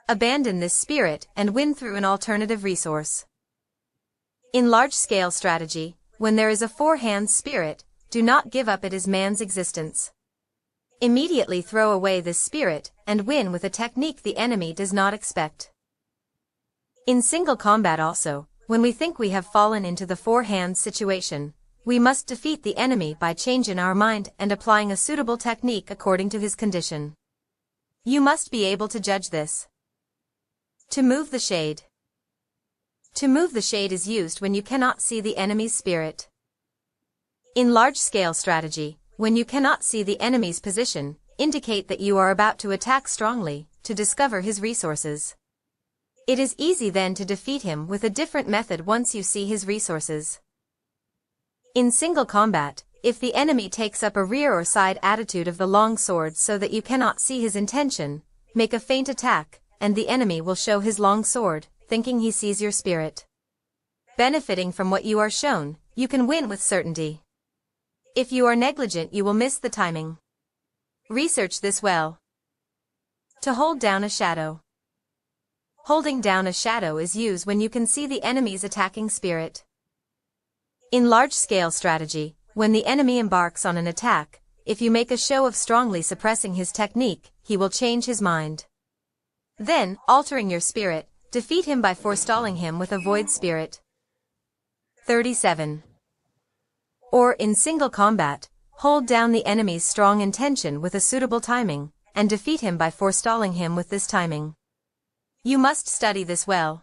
[SPEAKER 1] Abandon this spirit and win through an alternative resource. In large-scale strategy, when there is a four-hands spirit, do not give up it as man's existence. Immediately throw away this spirit and win with a technique the enemy does not expect. In single combat also, when we think we have fallen into the four-hands situation, we must defeat the enemy by changing our mind and applying a suitable technique according to his condition. You must be able to judge this. To move the shade. To move the shade is used when you cannot see the enemy's spirit. In large-scale strategy, when you cannot see the enemy's position, indicate that you are about to attack strongly, to discover his resources. It is easy then to defeat him with a different method once you see his resources. In single combat, if the enemy takes up a rear or side attitude of the long sword so that you cannot see his intention, make a feint attack, and the enemy will show his long sword, thinking he sees your spirit. Benefiting from what you are shown, you can win with certainty. If you are negligent, you will miss the timing. Research this well. To hold down a shadow. Holding down a shadow is used when you can see the enemy's attacking spirit. In large-scale strategy, when the enemy embarks on an attack, if you make a show of strongly suppressing his technique, he will change his mind. Then, altering your spirit, defeat him by forestalling him with a void spirit. 37. Or in single combat, hold down the enemy's strong intention with a suitable timing, and defeat him by forestalling him with this timing. You must study this well.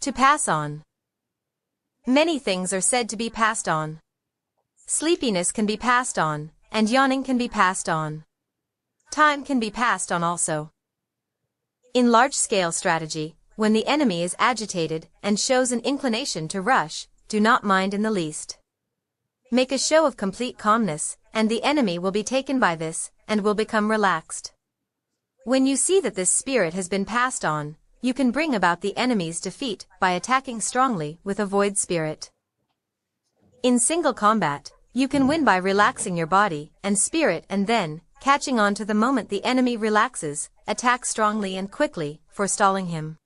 [SPEAKER 1] To pass on. Many things are said to be passed on. Sleepiness can be passed on, and yawning can be passed on. Time can be passed on also. In large-scale strategy, when the enemy is agitated and shows an inclination to rush, do not mind in the least. Make a show of complete calmness, and the enemy will be taken by this, and will become relaxed. When you see that this spirit has been passed on, you can bring about the enemy's defeat by attacking strongly with a void spirit. In single combat, you can win by relaxing your body and spirit and then, catching on to the moment the enemy relaxes, attack strongly and quickly, forestalling him.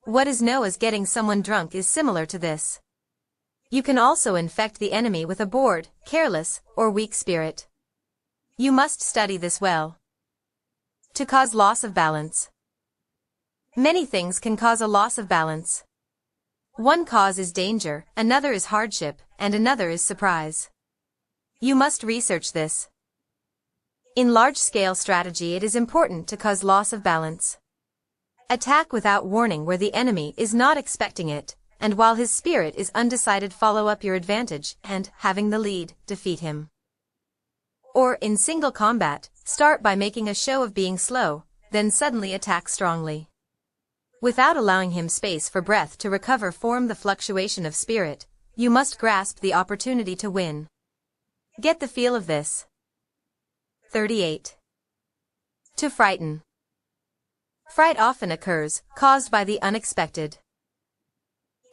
[SPEAKER 1] What is known as getting someone drunk is similar to this. You can also infect the enemy with a bored, careless, or weak spirit. You must study this well. To cause loss of balance. Many things can cause a loss of balance. One cause is danger, another is hardship, and another is surprise. You must research this. In large-scale strategy, it is important to cause loss of balance. Attack without warning where the enemy is not expecting it, and while his spirit is undecided, follow up your advantage and, having the lead, defeat him. Or, in single combat, start by making a show of being slow, then suddenly attack strongly. Without allowing him space for breath to recover from the fluctuation of spirit, you must grasp the opportunity to win. Get the feel of this. 38. To frighten. Fright often occurs, caused by the unexpected.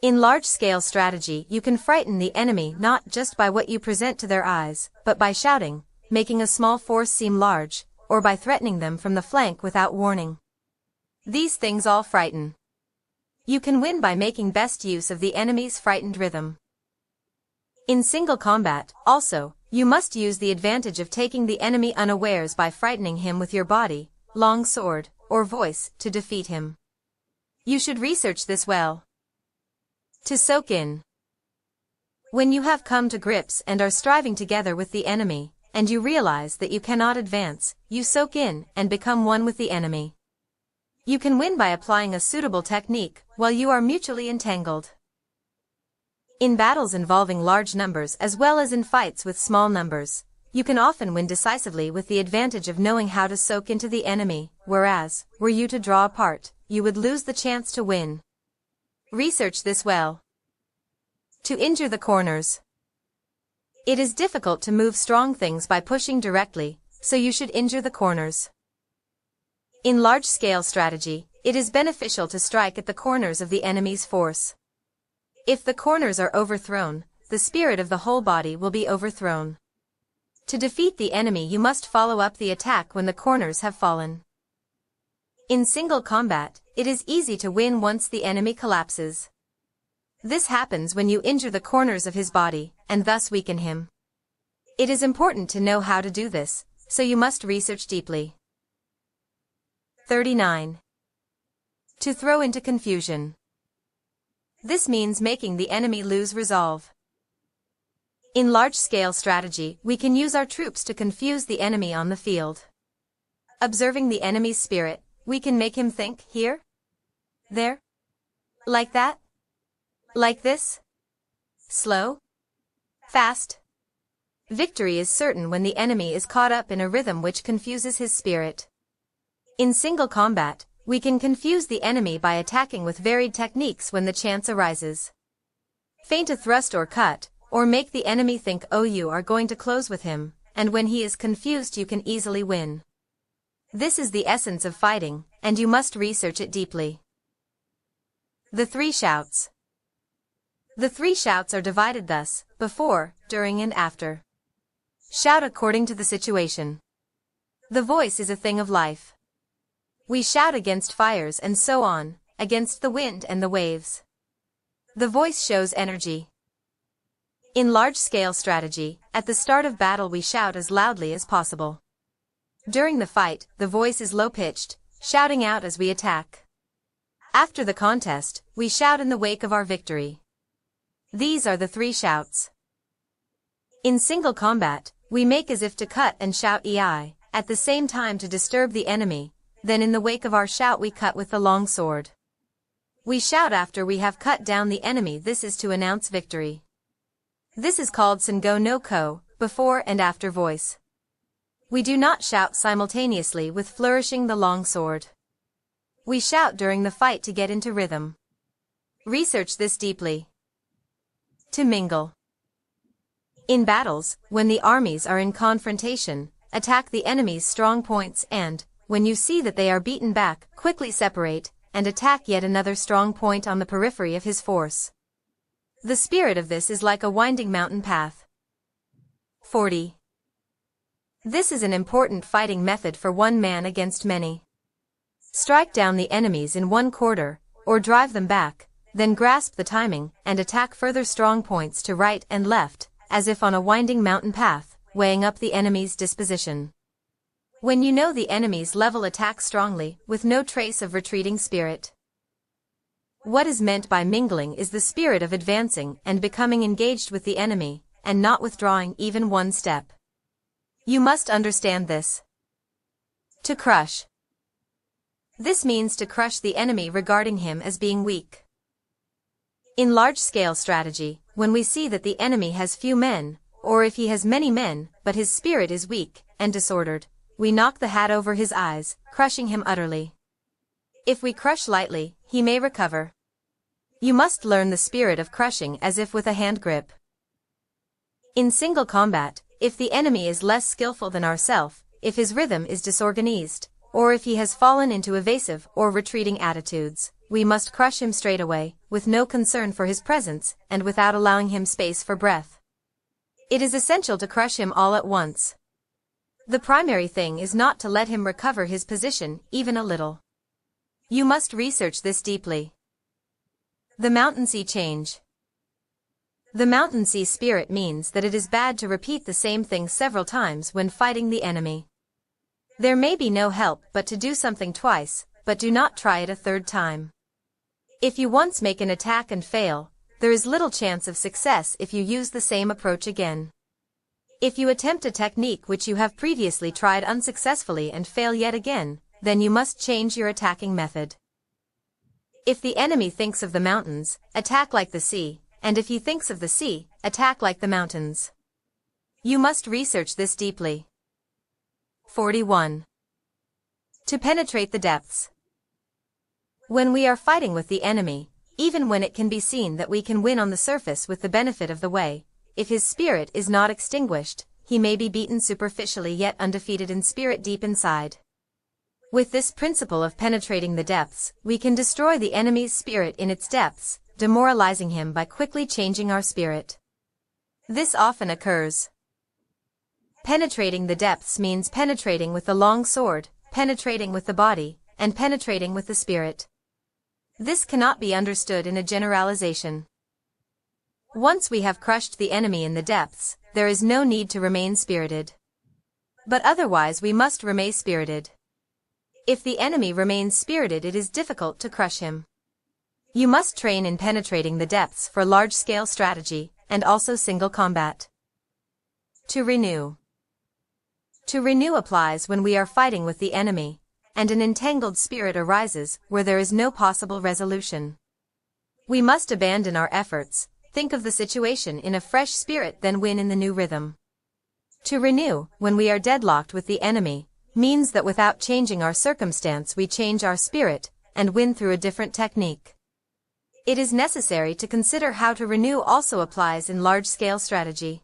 [SPEAKER 1] In large-scale strategy, you can frighten the enemy not just by what you present to their eyes, but by shouting, making a small force seem large, or by threatening them from the flank without warning. These things all frighten. You can win by making best use of the enemy's frightened rhythm. In single combat, also, you must use the advantage of taking the enemy unawares by frightening him with your body, long sword, or voice, to defeat him. You should research this well. To soak in. When you have come to grips and are striving together with the enemy, and you realize that you cannot advance, you soak in and become one with the enemy. You can win by applying a suitable technique while you are mutually entangled. In battles involving large numbers as well as in fights with small numbers, you can often win decisively with the advantage of knowing how to soak into the enemy, whereas, were you to draw apart, you would lose the chance to win. Research this well. To injure the corners. It is difficult to move strong things by pushing directly, so you should injure the corners. In large-scale strategy, it is beneficial to strike at the corners of the enemy's force. If the corners are overthrown, the spirit of the whole body will be overthrown. To defeat the enemy, you must follow up the attack when the corners have fallen. In single combat, it is easy to win once the enemy collapses. This happens when you injure the corners of his body, and thus weaken him. It is important to know how to do this, so you must research deeply. 39. To throw into confusion. This means making the enemy lose resolve. In large-scale strategy, we can use our troops to confuse the enemy on the field. Observing the enemy's spirit, we can make him think, here, there, like that, like this, slow, fast. Victory is certain when the enemy is caught up in a rhythm which confuses his spirit. In single combat, we can confuse the enemy by attacking with varied techniques when the chance arises. Feint a thrust or cut, or make the enemy think you are going to close with him, and when he is confused you can easily win. This is the essence of fighting, and you must research it deeply. The 3 shouts. The 3 shouts are divided thus: before, during and after. Shout according to the situation. The voice is a thing of life. We shout against fires and so on, against the wind and the waves. The voice shows energy. In large-scale strategy, at the start of battle we shout as loudly as possible. During the fight, the voice is low-pitched, shouting out as we attack. After the contest, we shout in the wake of our victory. These are the 3 shouts. In single combat, we make as if to cut and shout "ei" at the same time to disturb the enemy, then in the wake of our shout we cut with the long sword. We shout after we have cut down the enemy. This is to announce victory. This is called Sengo no Ko, before and after voice. We do not shout simultaneously with flourishing the long sword. We shout during the fight to get into rhythm. Research this deeply. To mingle. In battles, when the armies are in confrontation, attack the enemy's strong points and, when you see that they are beaten back, quickly separate, and attack yet another strong point on the periphery of his force. The spirit of this is like a winding mountain path. 40. This is an important fighting method for one man against many. Strike down the enemies in one quarter, or drive them back, then grasp the timing and attack further strong points to right and left, as if on a winding mountain path, weighing up the enemy's disposition. When you know the enemy's level, attack strongly, with no trace of retreating spirit. What is meant by mingling is the spirit of advancing and becoming engaged with the enemy, and not withdrawing even one step. You must understand this. To crush. This means to crush the enemy regarding him as being weak. In large-scale strategy, when we see that the enemy has few men, or if he has many men, but his spirit is weak and disordered, we knock the hat over his eyes, crushing him utterly. If we crush lightly, he may recover. You must learn the spirit of crushing as if with a hand grip. In single combat, if the enemy is less skillful than ourselves, if his rhythm is disorganized, or if he has fallen into evasive or retreating attitudes, we must crush him straight away, with no concern for his presence, and without allowing him space for breath. It is essential to crush him all at once. The primary thing is not to let him recover his position, even a little. You must research this deeply. The mountain sea change. The mountain sea spirit means that it is bad to repeat the same thing several times when fighting the enemy. There may be no help but to do something twice, but do not try it a third time. If you once make an attack and fail, there is little chance of success if you use the same approach again. If you attempt a technique which you have previously tried unsuccessfully and fail yet again, then you must change your attacking method. If the enemy thinks of the mountains, attack like the sea, and if he thinks of the sea, attack like the mountains. You must research this deeply. 41. To penetrate the depths. When we are fighting with the enemy, even when it can be seen that we can win on the surface with the benefit of the way, if his spirit is not extinguished, he may be beaten superficially yet undefeated in spirit deep inside. With this principle of penetrating the depths, we can destroy the enemy's spirit in its depths, demoralizing him by quickly changing our spirit. This often occurs. Penetrating the depths means penetrating with the long sword, penetrating with the body, and penetrating with the spirit. This cannot be understood in a generalization. Once we have crushed the enemy in the depths, there is no need to remain spirited. But otherwise we must remain spirited. If the enemy remains spirited, it is difficult to crush him. You must train in penetrating the depths for large-scale strategy, and also single combat. To renew. To renew applies when we are fighting with the enemy, and an entangled spirit arises where there is no possible resolution. We must abandon our efforts, think of the situation in a fresh spirit, then win in the new rhythm. To renew, when we are deadlocked with the enemy, means that without changing our circumstance we change our spirit, and win through a different technique. It is necessary to consider how to renew also applies in large-scale strategy.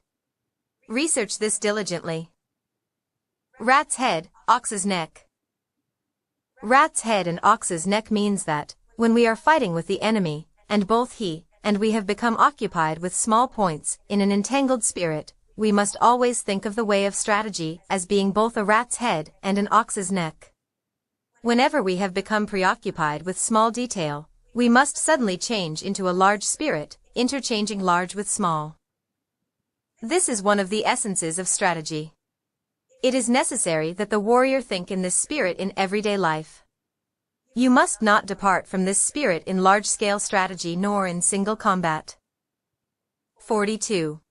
[SPEAKER 1] Research this diligently. Rat's head, ox's neck. Rat's head and ox's neck means that, when we are fighting with the enemy, and both he and we have become occupied with small points in an entangled spirit, we must always think of the way of strategy as being both a rat's head and an ox's neck. Whenever we have become preoccupied with small detail, we must suddenly change into a large spirit, interchanging large with small. This is one of the essences of strategy. It is necessary that the warrior think in this spirit in everyday life. You must not depart from this spirit in large-scale strategy nor in single combat. 42.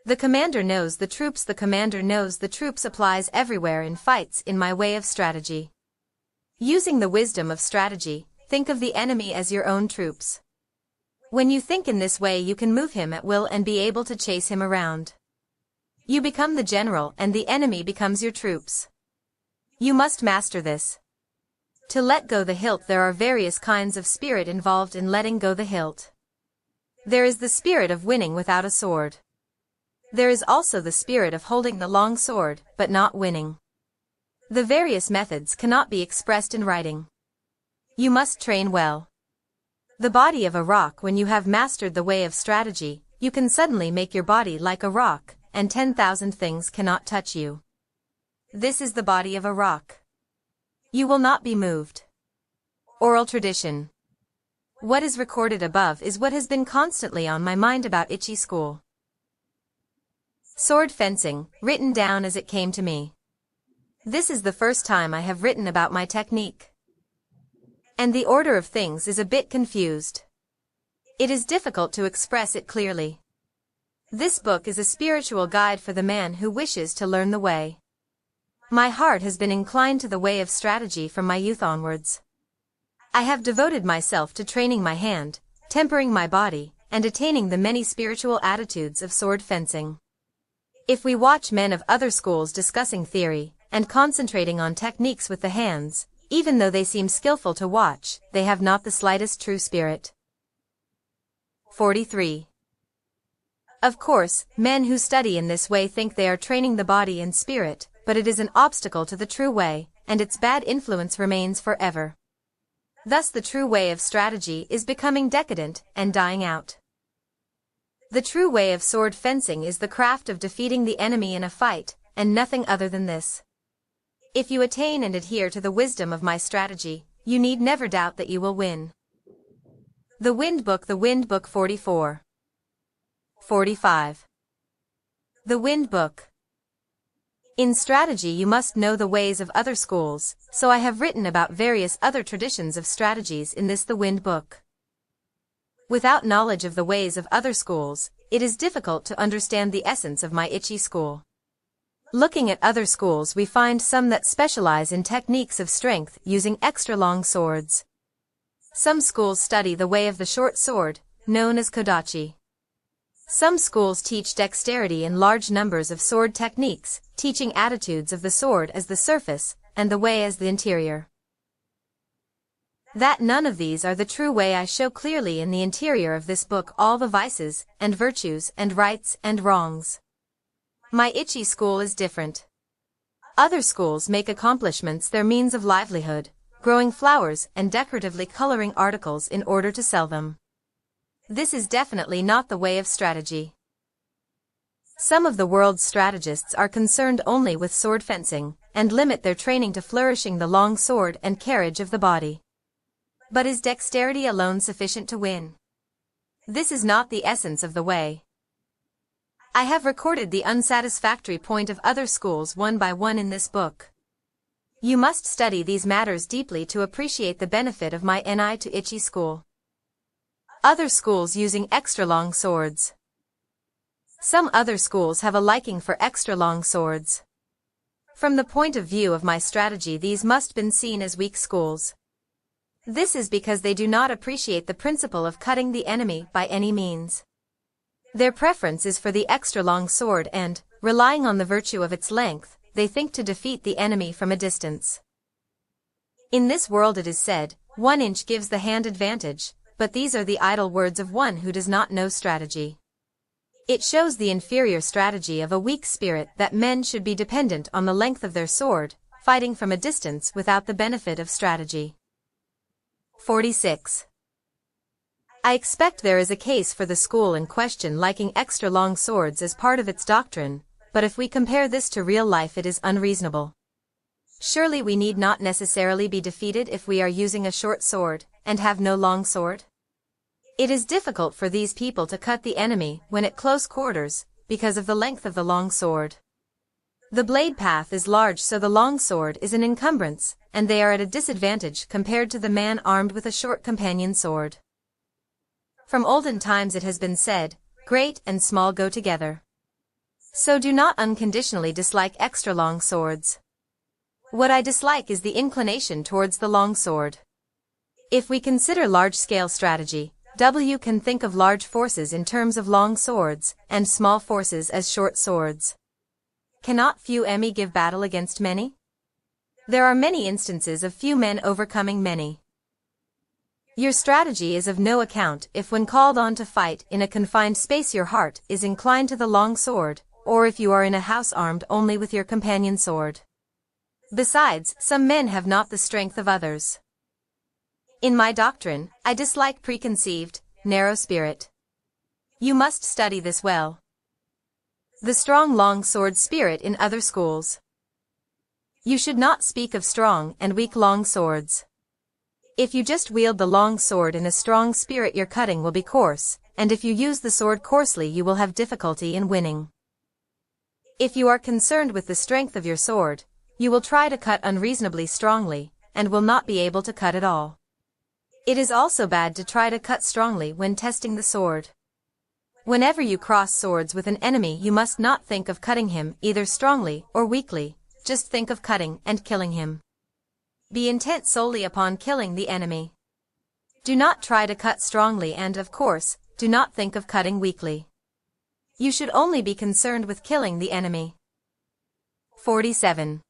[SPEAKER 1] The commander knows the troops. The commander knows the troops applies everywhere in fights in my way of strategy. Using the wisdom of strategy, think of the enemy as your own troops. When you think in this way, you can move him at will and be able to chase him around. You become the general and the enemy becomes your troops. You must master this. To let go the hilt, there are various kinds of spirit involved in letting go the hilt. There is the spirit of winning without a sword. There is also the spirit of holding the long sword, but not winning. The various methods cannot be expressed in writing. You must train well. The body of a rock. When you have mastered the way of strategy, you can suddenly make your body like a rock, and 10,000 things cannot touch you. This is the body of a rock. You will not be moved. Oral tradition. What is recorded above is what has been constantly on my mind about Ichi school. Sword fencing, written down as it came to me. This is the first time I have written about my technique. And the order of things is a bit confused. It is difficult to express it clearly. This book is a spiritual guide for the man who wishes to learn the way. My heart has been inclined to the way of strategy from my youth onwards. I have devoted myself to training my hand, tempering my body, and attaining the many spiritual attitudes of sword fencing. If we watch men of other schools discussing theory, and concentrating on techniques with the hands, even though they seem skillful to watch, they have not the slightest true spirit. 43. Of course, men who study in this way think they are training the body and spirit, but it is an obstacle to the true way, and its bad influence remains forever. Thus the true way of strategy is becoming decadent and dying out. The true way of sword fencing is the craft of defeating the enemy in a fight, and nothing other than this. If you attain and adhere to the wisdom of my strategy, you need never doubt that you will win. The Wind Book. The Wind Book 44. 45. The Wind Book. In strategy you must know the ways of other schools, so I have written about various other traditions of strategies in this The Wind Book. Without knowledge of the ways of other schools, it is difficult to understand the essence of my Ichi school. Looking at other schools, we find some that specialize in techniques of strength using extra long swords. Some schools study the way of the short sword, known as kodachi. Some schools teach dexterity in large numbers of sword techniques, teaching attitudes of the sword as the surface, and the way as the interior. That none of these are the true way I show clearly in the interior of this book all the vices, and virtues, and rights, and wrongs. My Ichi school is different. Other schools make accomplishments their means of livelihood, growing flowers and decoratively coloring articles in order to sell them. This is definitely not the way of strategy. Some of the world's strategists are concerned only with sword fencing, and limit their training to flourishing the long sword and carriage of the body. But is dexterity alone sufficient to win? This is not the essence of the way. I have recorded the unsatisfactory point of other schools one by one in this book. You must study these matters deeply to appreciate the benefit of my ni to ichi school. Other schools using extra long swords. Some other schools have a liking for extra long swords. From the point of view of my strategy, these must be seen as weak schools. This is because they do not appreciate the principle of cutting the enemy by any means. Their preference is for the extra long sword and, relying on the virtue of its length, they think to defeat the enemy from a distance. In this world it is said, 1 inch gives the hand advantage, but these are the idle words of one who does not know strategy. It shows the inferior strategy of a weak spirit that men should be dependent on the length of their sword, fighting from a distance without the benefit of strategy. 46. I expect there is a case for the school in question liking extra long swords as part of its doctrine, but if we compare this to real life it is unreasonable. Surely we need not necessarily be defeated if we are using a short sword, and have no long sword? It is difficult for these people to cut the enemy when at close quarters, because of the length of the long sword. The blade path is large, so the long sword is an encumbrance, and they are at a disadvantage compared to the man armed with a short companion sword. From olden times it has been said, great and small go together. So do not unconditionally dislike extra long swords. What I dislike is the inclination towards the long sword. If we consider large-scale strategy, W can think of large forces in terms of long swords, and small forces as short swords. Cannot few emi give battle against many? There are many instances of few men overcoming many. Your strategy is of no account if when called on to fight in a confined space your heart is inclined to the long sword, or if you are in a house armed only with your companion sword. Besides, some men have not the strength of others. In my doctrine, I dislike preconceived, narrow spirit. You must study this well. The strong long sword spirit in other schools. You should not speak of strong and weak long swords. If you just wield the long sword in a strong spirit your cutting will be coarse, and if you use the sword coarsely you will have difficulty in winning. If you are concerned with the strength of your sword, you will try to cut unreasonably strongly, and will not be able to cut at all. It is also bad to try to cut strongly when testing the sword. Whenever you cross swords with an enemy you must not think of cutting him either strongly or weakly, just think of cutting and killing him. Be intent solely upon killing the enemy. Do not try to cut strongly and, of course, do not think of cutting weakly. You should only be concerned with killing the enemy. 47.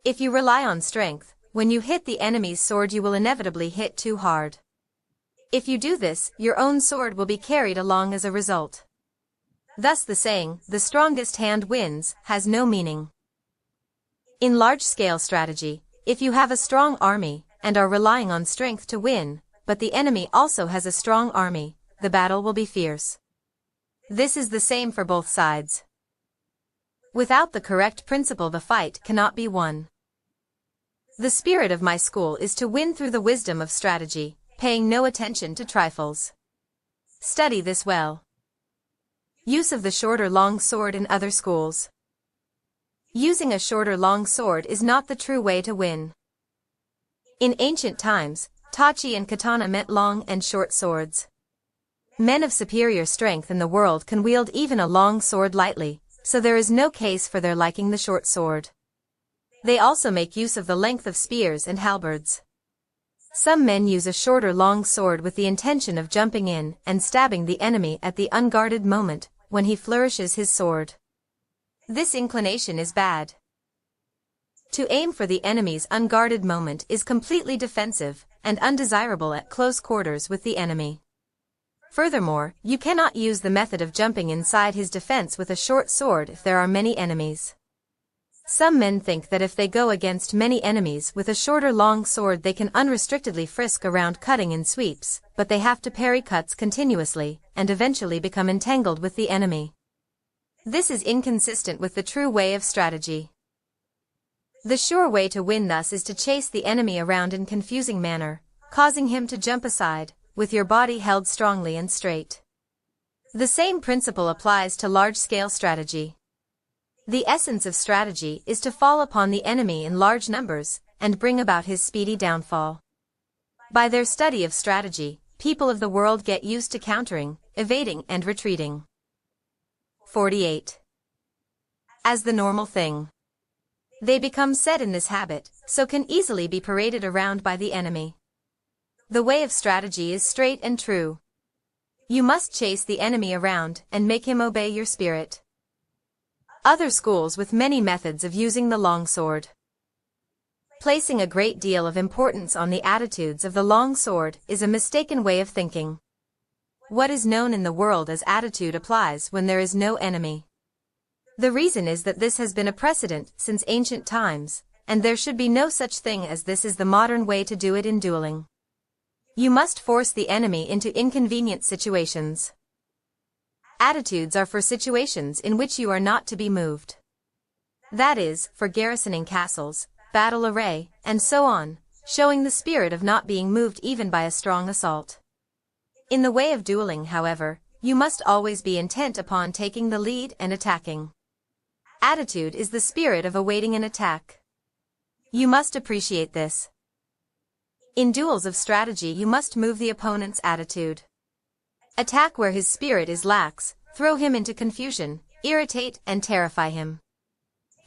[SPEAKER 1] If you rely on strength, when you hit the enemy's sword you will inevitably hit too hard. If you do this, your own sword will be carried along as a result. Thus the saying, the strongest hand wins, has no meaning. In large-scale strategy, if you have a strong army, and are relying on strength to win, but the enemy also has a strong army, the battle will be fierce. This is the same for both sides. Without the correct principle the fight cannot be won. The spirit of my school is to win through the wisdom of strategy, paying no attention to trifles. Study this well. Use of the shorter long sword in other schools. Using a shorter long sword is not the true way to win. In ancient times, tachi and katana meant long and short swords. Men of superior strength in the world can wield even a long sword lightly, so there is no case for their liking the short sword. They also make use of the length of spears and halberds. Some men use a shorter long sword with the intention of jumping in and stabbing the enemy at the unguarded moment when he flourishes his sword. This inclination is bad. To aim for the enemy's unguarded moment is completely defensive and undesirable at close quarters with the enemy. Furthermore, you cannot use the method of jumping inside his defense with a short sword if there are many enemies. Some men think that if they go against many enemies with a shorter long sword they can unrestrictedly frisk around cutting in sweeps, but they have to parry cuts continuously, and eventually become entangled with the enemy. This is inconsistent with the true way of strategy. The sure way to win thus is to chase the enemy around in confusing manner, causing him to jump aside, with your body held strongly and straight. The same principle applies to large-scale strategy. The essence of strategy is to fall upon the enemy in large numbers and bring about his speedy downfall. By their study of strategy, people of the world get used to countering, evading and retreating. 48. As the normal thing. They become set in this habit, so can easily be paraded around by the enemy. The way of strategy is straight and true. You must chase the enemy around and make him obey your spirit. Other schools with many methods of using the long sword. Placing a great deal of importance on the attitudes of the long sword is a mistaken way of thinking. What is known in the world as attitude applies when there is no enemy. The reason is that this has been a precedent since ancient times, and there should be no such thing as this is the modern way to do it in dueling. You must force the enemy into inconvenient situations. Attitudes are for situations in which you are not to be moved. That is, for garrisoning castles, battle array, and so on, showing the spirit of not being moved even by a strong assault. In the way of dueling, however, you must always be intent upon taking the lead and attacking. Attitude is the spirit of awaiting an attack. You must appreciate this. In duels of strategy you must move the opponent's attitude. Attack where his spirit is lax, throw him into confusion, irritate and terrify him.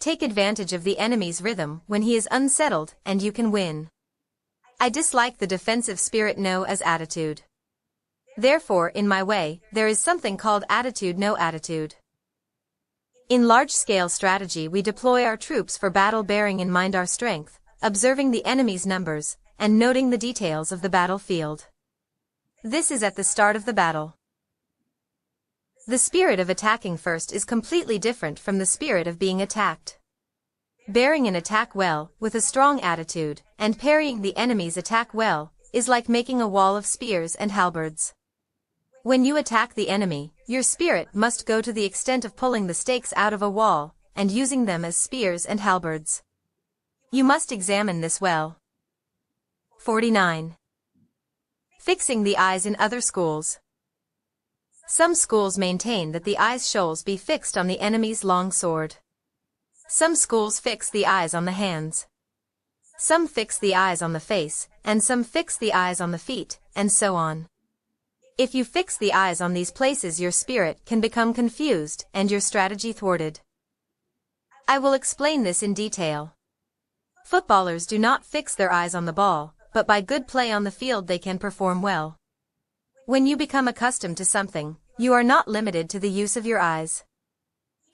[SPEAKER 1] Take advantage of the enemy's rhythm when he is unsettled and you can win. I dislike the defensive spirit no as attitude. Therefore, in my way, there is something called attitude no attitude. In large-scale strategy we deploy our troops for battle bearing in mind our strength, observing the enemy's numbers, and noting the details of the battlefield. This is at the start of the battle. The spirit of attacking first is completely different from the spirit of being attacked. Bearing an attack well, with a strong attitude, and parrying the enemy's attack well, is like making a wall of spears and halberds. When you attack the enemy, your spirit must go to the extent of pulling the stakes out of a wall, and using them as spears and halberds. You must examine this well. 49. Fixing the eyes in other schools. Some schools maintain that the eyes should be fixed on the enemy's long sword. Some schools fix the eyes on the hands. Some fix the eyes on the face, and some fix the eyes on the feet, and so on. If you fix the eyes on these places your spirit can become confused and your strategy thwarted. I will explain this in detail. Footballers do not fix their eyes on the ball, but by good play on the field they can perform well. When you become accustomed to something, you are not limited to the use of your eyes.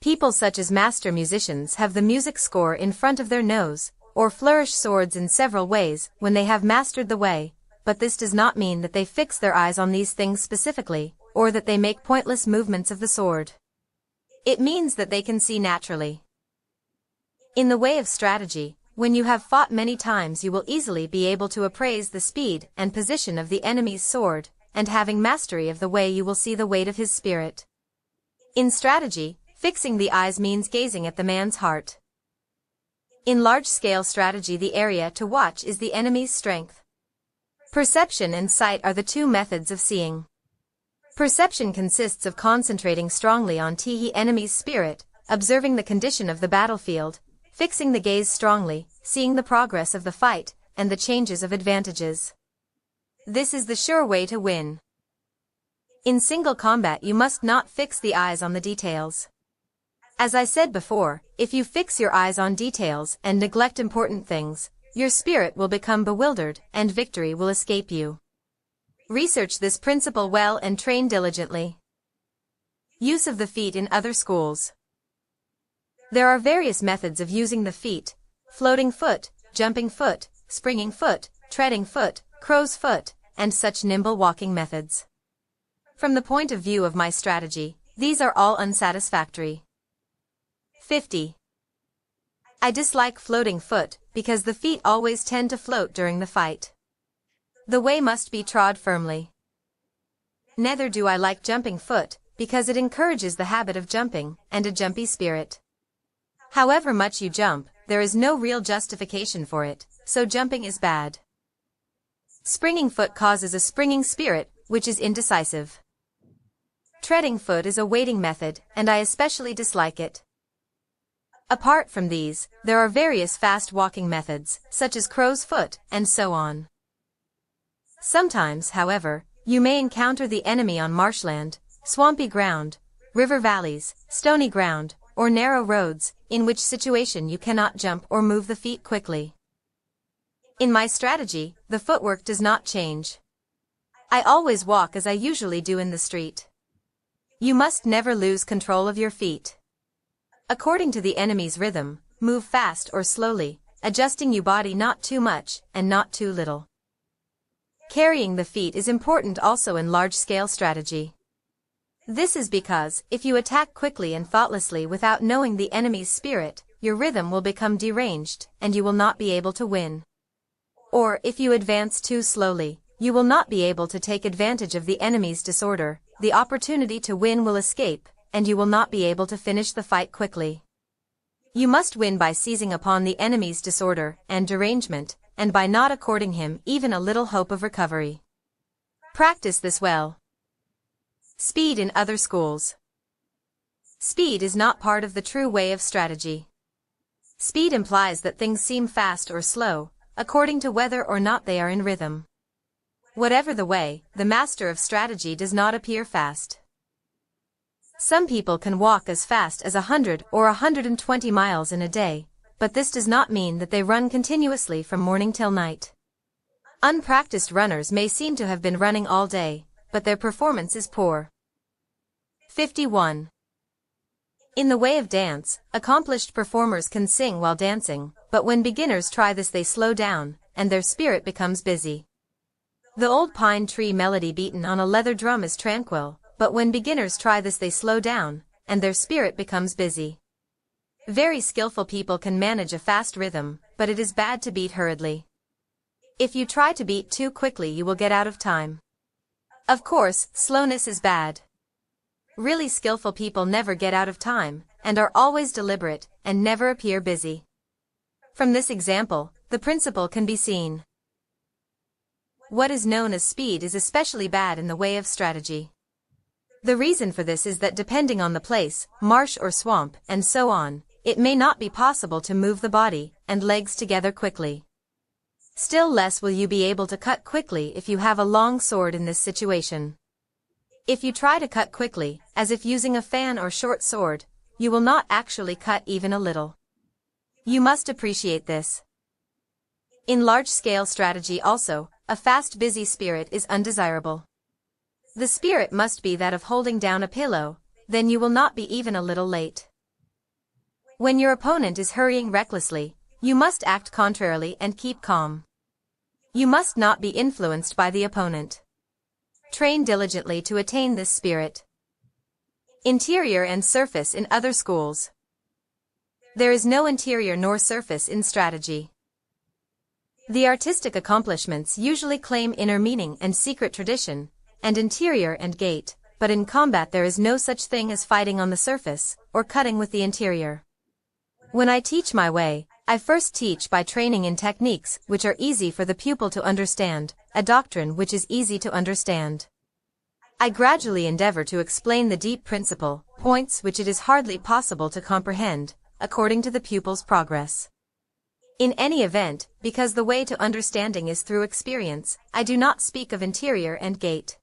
[SPEAKER 1] People such as master musicians have the music score in front of their nose, or flourish swords in several ways when they have mastered the way, but this does not mean that they fix their eyes on these things specifically, or that they make pointless movements of the sword. It means that they can see naturally. In the way of strategy, when you have fought many times you will easily be able to appraise the speed and position of the enemy's sword, and having mastery of the way you will see the weight of his spirit. In strategy, fixing the eyes means gazing at the man's heart. In large-scale strategy the area to watch is the enemy's strength. Perception and sight are the two methods of seeing. Perception consists of concentrating strongly on the enemy's spirit, observing the condition of the battlefield, fixing the gaze strongly, seeing the progress of the fight, and the changes of advantages. This is the sure way to win. In single combat you must not fix the eyes on the details. As I said before, if you fix your eyes on details and neglect important things, your spirit will become bewildered and victory will escape you. Research this principle well and train diligently. Use of the feet in other schools. There are various methods of using the feet: floating foot, jumping foot, springing foot, treading foot, crow's foot, and such nimble walking methods. From the point of view of my strategy, these are all unsatisfactory. 50. I dislike floating foot, because the feet always tend to float during the fight. The way must be trod firmly. Neither do I like jumping foot, because it encourages the habit of jumping, and a jumpy spirit. However much you jump, there is no real justification for it, so jumping is bad. Springing foot causes a springing spirit, which is indecisive. Treading foot is a waiting method, and I especially dislike it. Apart from these, there are various fast walking methods, such as crow's foot, and so on. Sometimes, however, you may encounter the enemy on marshland, swampy ground, river valleys, stony ground, or narrow roads, in which situation you cannot jump or move the feet quickly. In my strategy, the footwork does not change. I always walk as I usually do in the street. You must never lose control of your feet. According to the enemy's rhythm, move fast or slowly, adjusting your body not too much and not too little. Carrying the feet is important also in large-scale strategy. This is because, if you attack quickly and thoughtlessly without knowing the enemy's spirit, your rhythm will become deranged, and you will not be able to win. Or, if you advance too slowly, you will not be able to take advantage of the enemy's disorder, the opportunity to win will escape, and you will not be able to finish the fight quickly. You must win by seizing upon the enemy's disorder and derangement, and by not according him even a little hope of recovery. Practice this well. Speed in other schools. Speed is not part of the true way of strategy. Speed implies that things seem fast or slow, according to whether or not they are in rhythm. Whatever the way, the master of strategy does not appear fast. Some people can walk as fast as 100 or 120 miles in a day, but this does not mean that they run continuously from morning till night. Unpracticed runners may seem to have been running all day, but their performance is poor. 51. In the way of dance, accomplished performers can sing while dancing, but when beginners try this they slow down, and their spirit becomes busy. The old pine tree melody beaten on a leather drum is tranquil, but when beginners try this they slow down, and their spirit becomes busy. Very skillful people can manage a fast rhythm, but it is bad to beat hurriedly. If you try to beat too quickly you will get out of time. Of course, slowness is bad. Really skillful people never get out of time, and are always deliberate, and never appear busy. From this example, the principle can be seen. What is known as speed is especially bad in the way of strategy. The reason for this is that depending on the place, marsh or swamp, and so on, it may not be possible to move the body and legs together quickly. Still less will you be able to cut quickly if you have a long sword in this situation. If you try to cut quickly, as if using a fan or short sword, you will not actually cut even a little. You must appreciate this. In large-scale strategy also, a fast busy spirit is undesirable. The spirit must be that of holding down a pillow, then you will not be even a little late. When your opponent is hurrying recklessly, you must act contrarily and keep calm. You must not be influenced by the opponent. Train diligently to attain this spirit. Interior and surface in other schools. There is no interior nor surface in strategy. The artistic accomplishments usually claim inner meaning and secret tradition, and interior and gait, but in combat there is no such thing as fighting on the surface, or cutting with the interior. When I teach my way, I first teach by training in techniques which are easy for the pupil to understand, a doctrine which is easy to understand. I gradually endeavor to explain the deep principle, points which it is hardly possible to comprehend, according to the pupil's progress. In any event, because the way to understanding is through experience, I do not speak of interior and gait.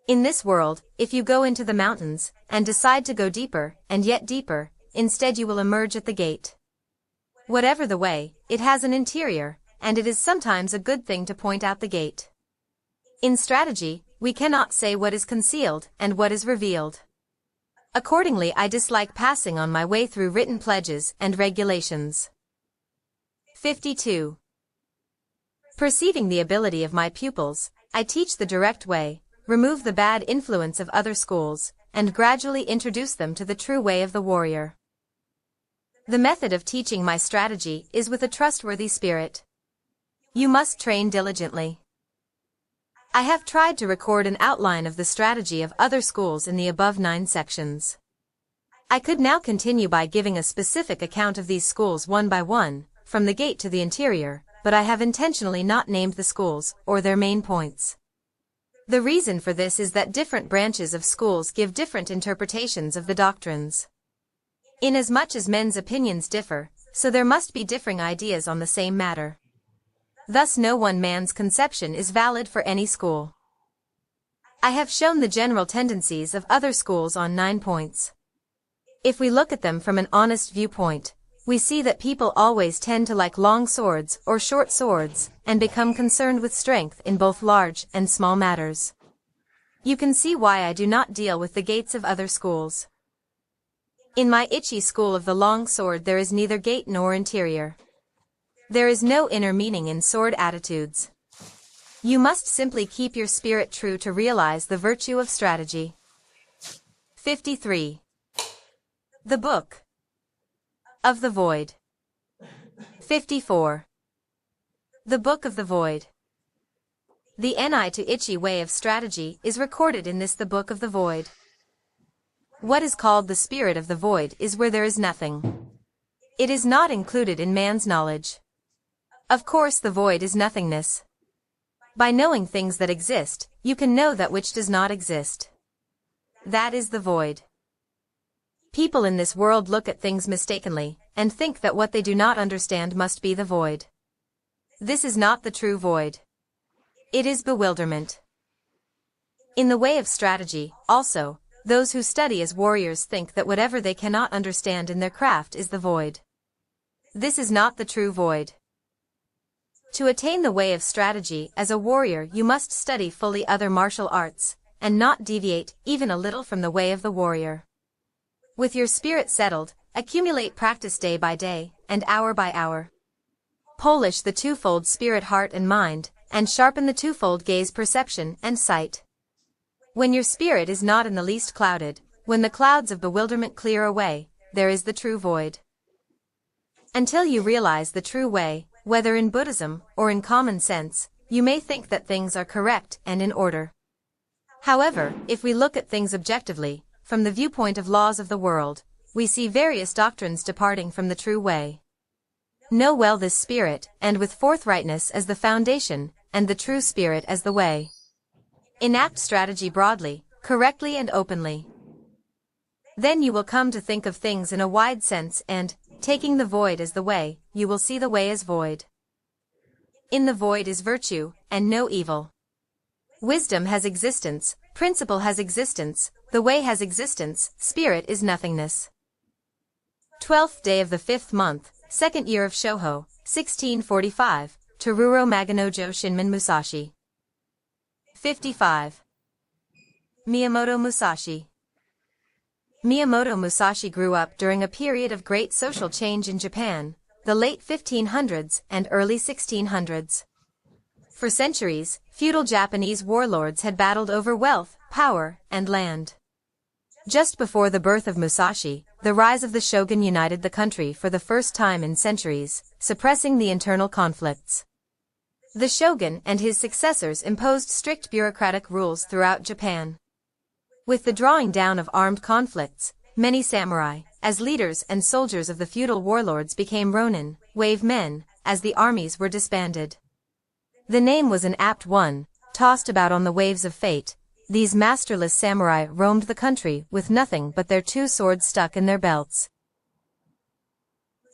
[SPEAKER 1] In this world, if you go into the mountains, and decide to go deeper, and yet deeper, instead you will emerge at the gate. Whatever the way, it has an interior, and it is sometimes a good thing to point out the gate. In strategy, we cannot say what is concealed and what is revealed. Accordingly, I dislike passing on my way through written pledges and regulations. 52. Perceiving the ability of my pupils, I teach the direct way, remove the bad influence of other schools, and gradually introduce them to the true way of the warrior. The method of teaching my strategy is with a trustworthy spirit. You must train diligently. I have tried to record an outline of the strategy of other schools in the above 9 sections. I could now continue by giving a specific account of these schools one by one, from the gate to the interior, but I have intentionally not named the schools, or their main points. The reason for this is that different branches of schools give different interpretations of the doctrines. Inasmuch as men's opinions differ, so there must be differing ideas on the same matter. Thus no one man's conception is valid for any school. I have shown the general tendencies of other schools on 9 points. If we look at them from an honest viewpoint, we see that people always tend to like long swords or short swords, and become concerned with strength in both large and small matters. You can see why I do not deal with the gates of other schools. In my Ichi school of the long sword there is neither gate nor interior. There is no inner meaning in sword attitudes. You must simply keep your spirit true to realize the virtue of strategy. 53. The Book of the Void. 54. The Book of the Void. The Ni to Ichi way of strategy is recorded in this the Book of the Void. What is called the spirit of the void is where there is nothing. It is not included in man's knowledge. Of course the void is nothingness. By knowing things that exist, you can know that which does not exist. That is the void. People in this world look at things mistakenly, and think that what they do not understand must be the void. This is not the true void. It is bewilderment. In the way of strategy, also, those who study as warriors think that whatever they cannot understand in their craft is the void. This is not the true void. To attain the way of strategy as a warrior you must study fully other martial arts, and not deviate even a little from the way of the warrior. With your spirit settled, accumulate practice day by day, and hour by hour. Polish the twofold spirit heart and mind, and sharpen the twofold gaze perception and sight. When your spirit is not in the least clouded, when the clouds of bewilderment clear away, there is the true void. Until you realize the true way, whether in Buddhism or in common sense, you may think that things are correct and in order. However, if we look at things objectively, from the viewpoint of laws of the world, we see various doctrines departing from the true way. Know well this spirit, and with forthrightness as the foundation, and the true spirit as the way. Enact strategy broadly, correctly and openly. Then you will come to think of things in a wide sense and, taking the void as the way, you will see the way as void. In the void is virtue, and no evil. Wisdom has existence, principle has existence, the way has existence, spirit is nothingness. 12th day of the 5th month, 2nd year of Shoho, 1645, Teruro Maganojo Shinmin Musashi. 55. Miyamoto Musashi. Miyamoto Musashi grew up during a period of great social change in Japan, the late 1500s and early 1600s. For centuries, feudal Japanese warlords had battled over wealth, power, and land. Just before the birth of Musashi, the rise of the shogun united the country for the first time in centuries, suppressing the internal conflicts. The shogun and his successors imposed strict bureaucratic rules throughout Japan. With the drawing down of armed conflicts, many samurai, as leaders and soldiers of the feudal warlords became ronin, wave men, as the armies were disbanded. The name was an apt one, tossed about on the waves of fate. These masterless samurai roamed the country with nothing but their 2 swords stuck in their belts.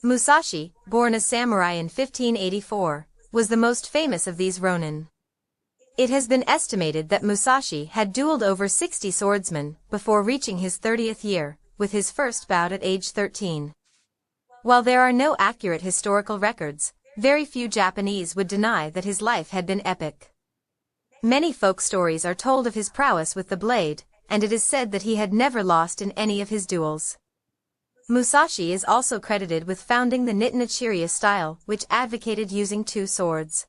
[SPEAKER 1] Musashi, born a samurai in 1584, was the most famous of these ronin. It has been estimated that Musashi had dueled over 60 swordsmen before reaching his 30th year, with his first bout at age 13. While there are no accurate historical records, very few Japanese would deny that his life had been epic. Many folk stories are told of his prowess with the blade, and it is said that he had never lost in any of his duels. Musashi is also credited with founding the Nitin-Ichirya style, which advocated using 2 swords.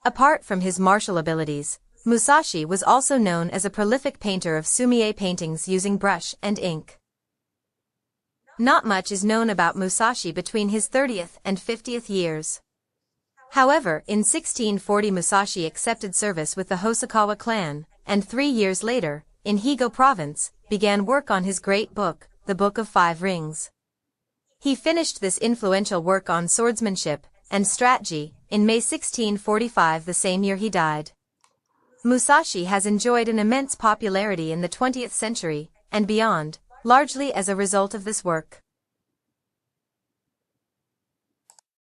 [SPEAKER 1] Apart from his martial abilities, Musashi was also known as a prolific painter of sumi-e paintings using brush and ink. Not much is known about Musashi between his 30th and 50th years. However, in 1640 Musashi accepted service with the Hosokawa clan, and 3 years later, in Higo province, began work on his great book, the Book of 5 Rings. He finished this influential work on swordsmanship and strategy in May 1645, the same year he died. Musashi has enjoyed an immense popularity in the 20th century and beyond, largely as a result of this work.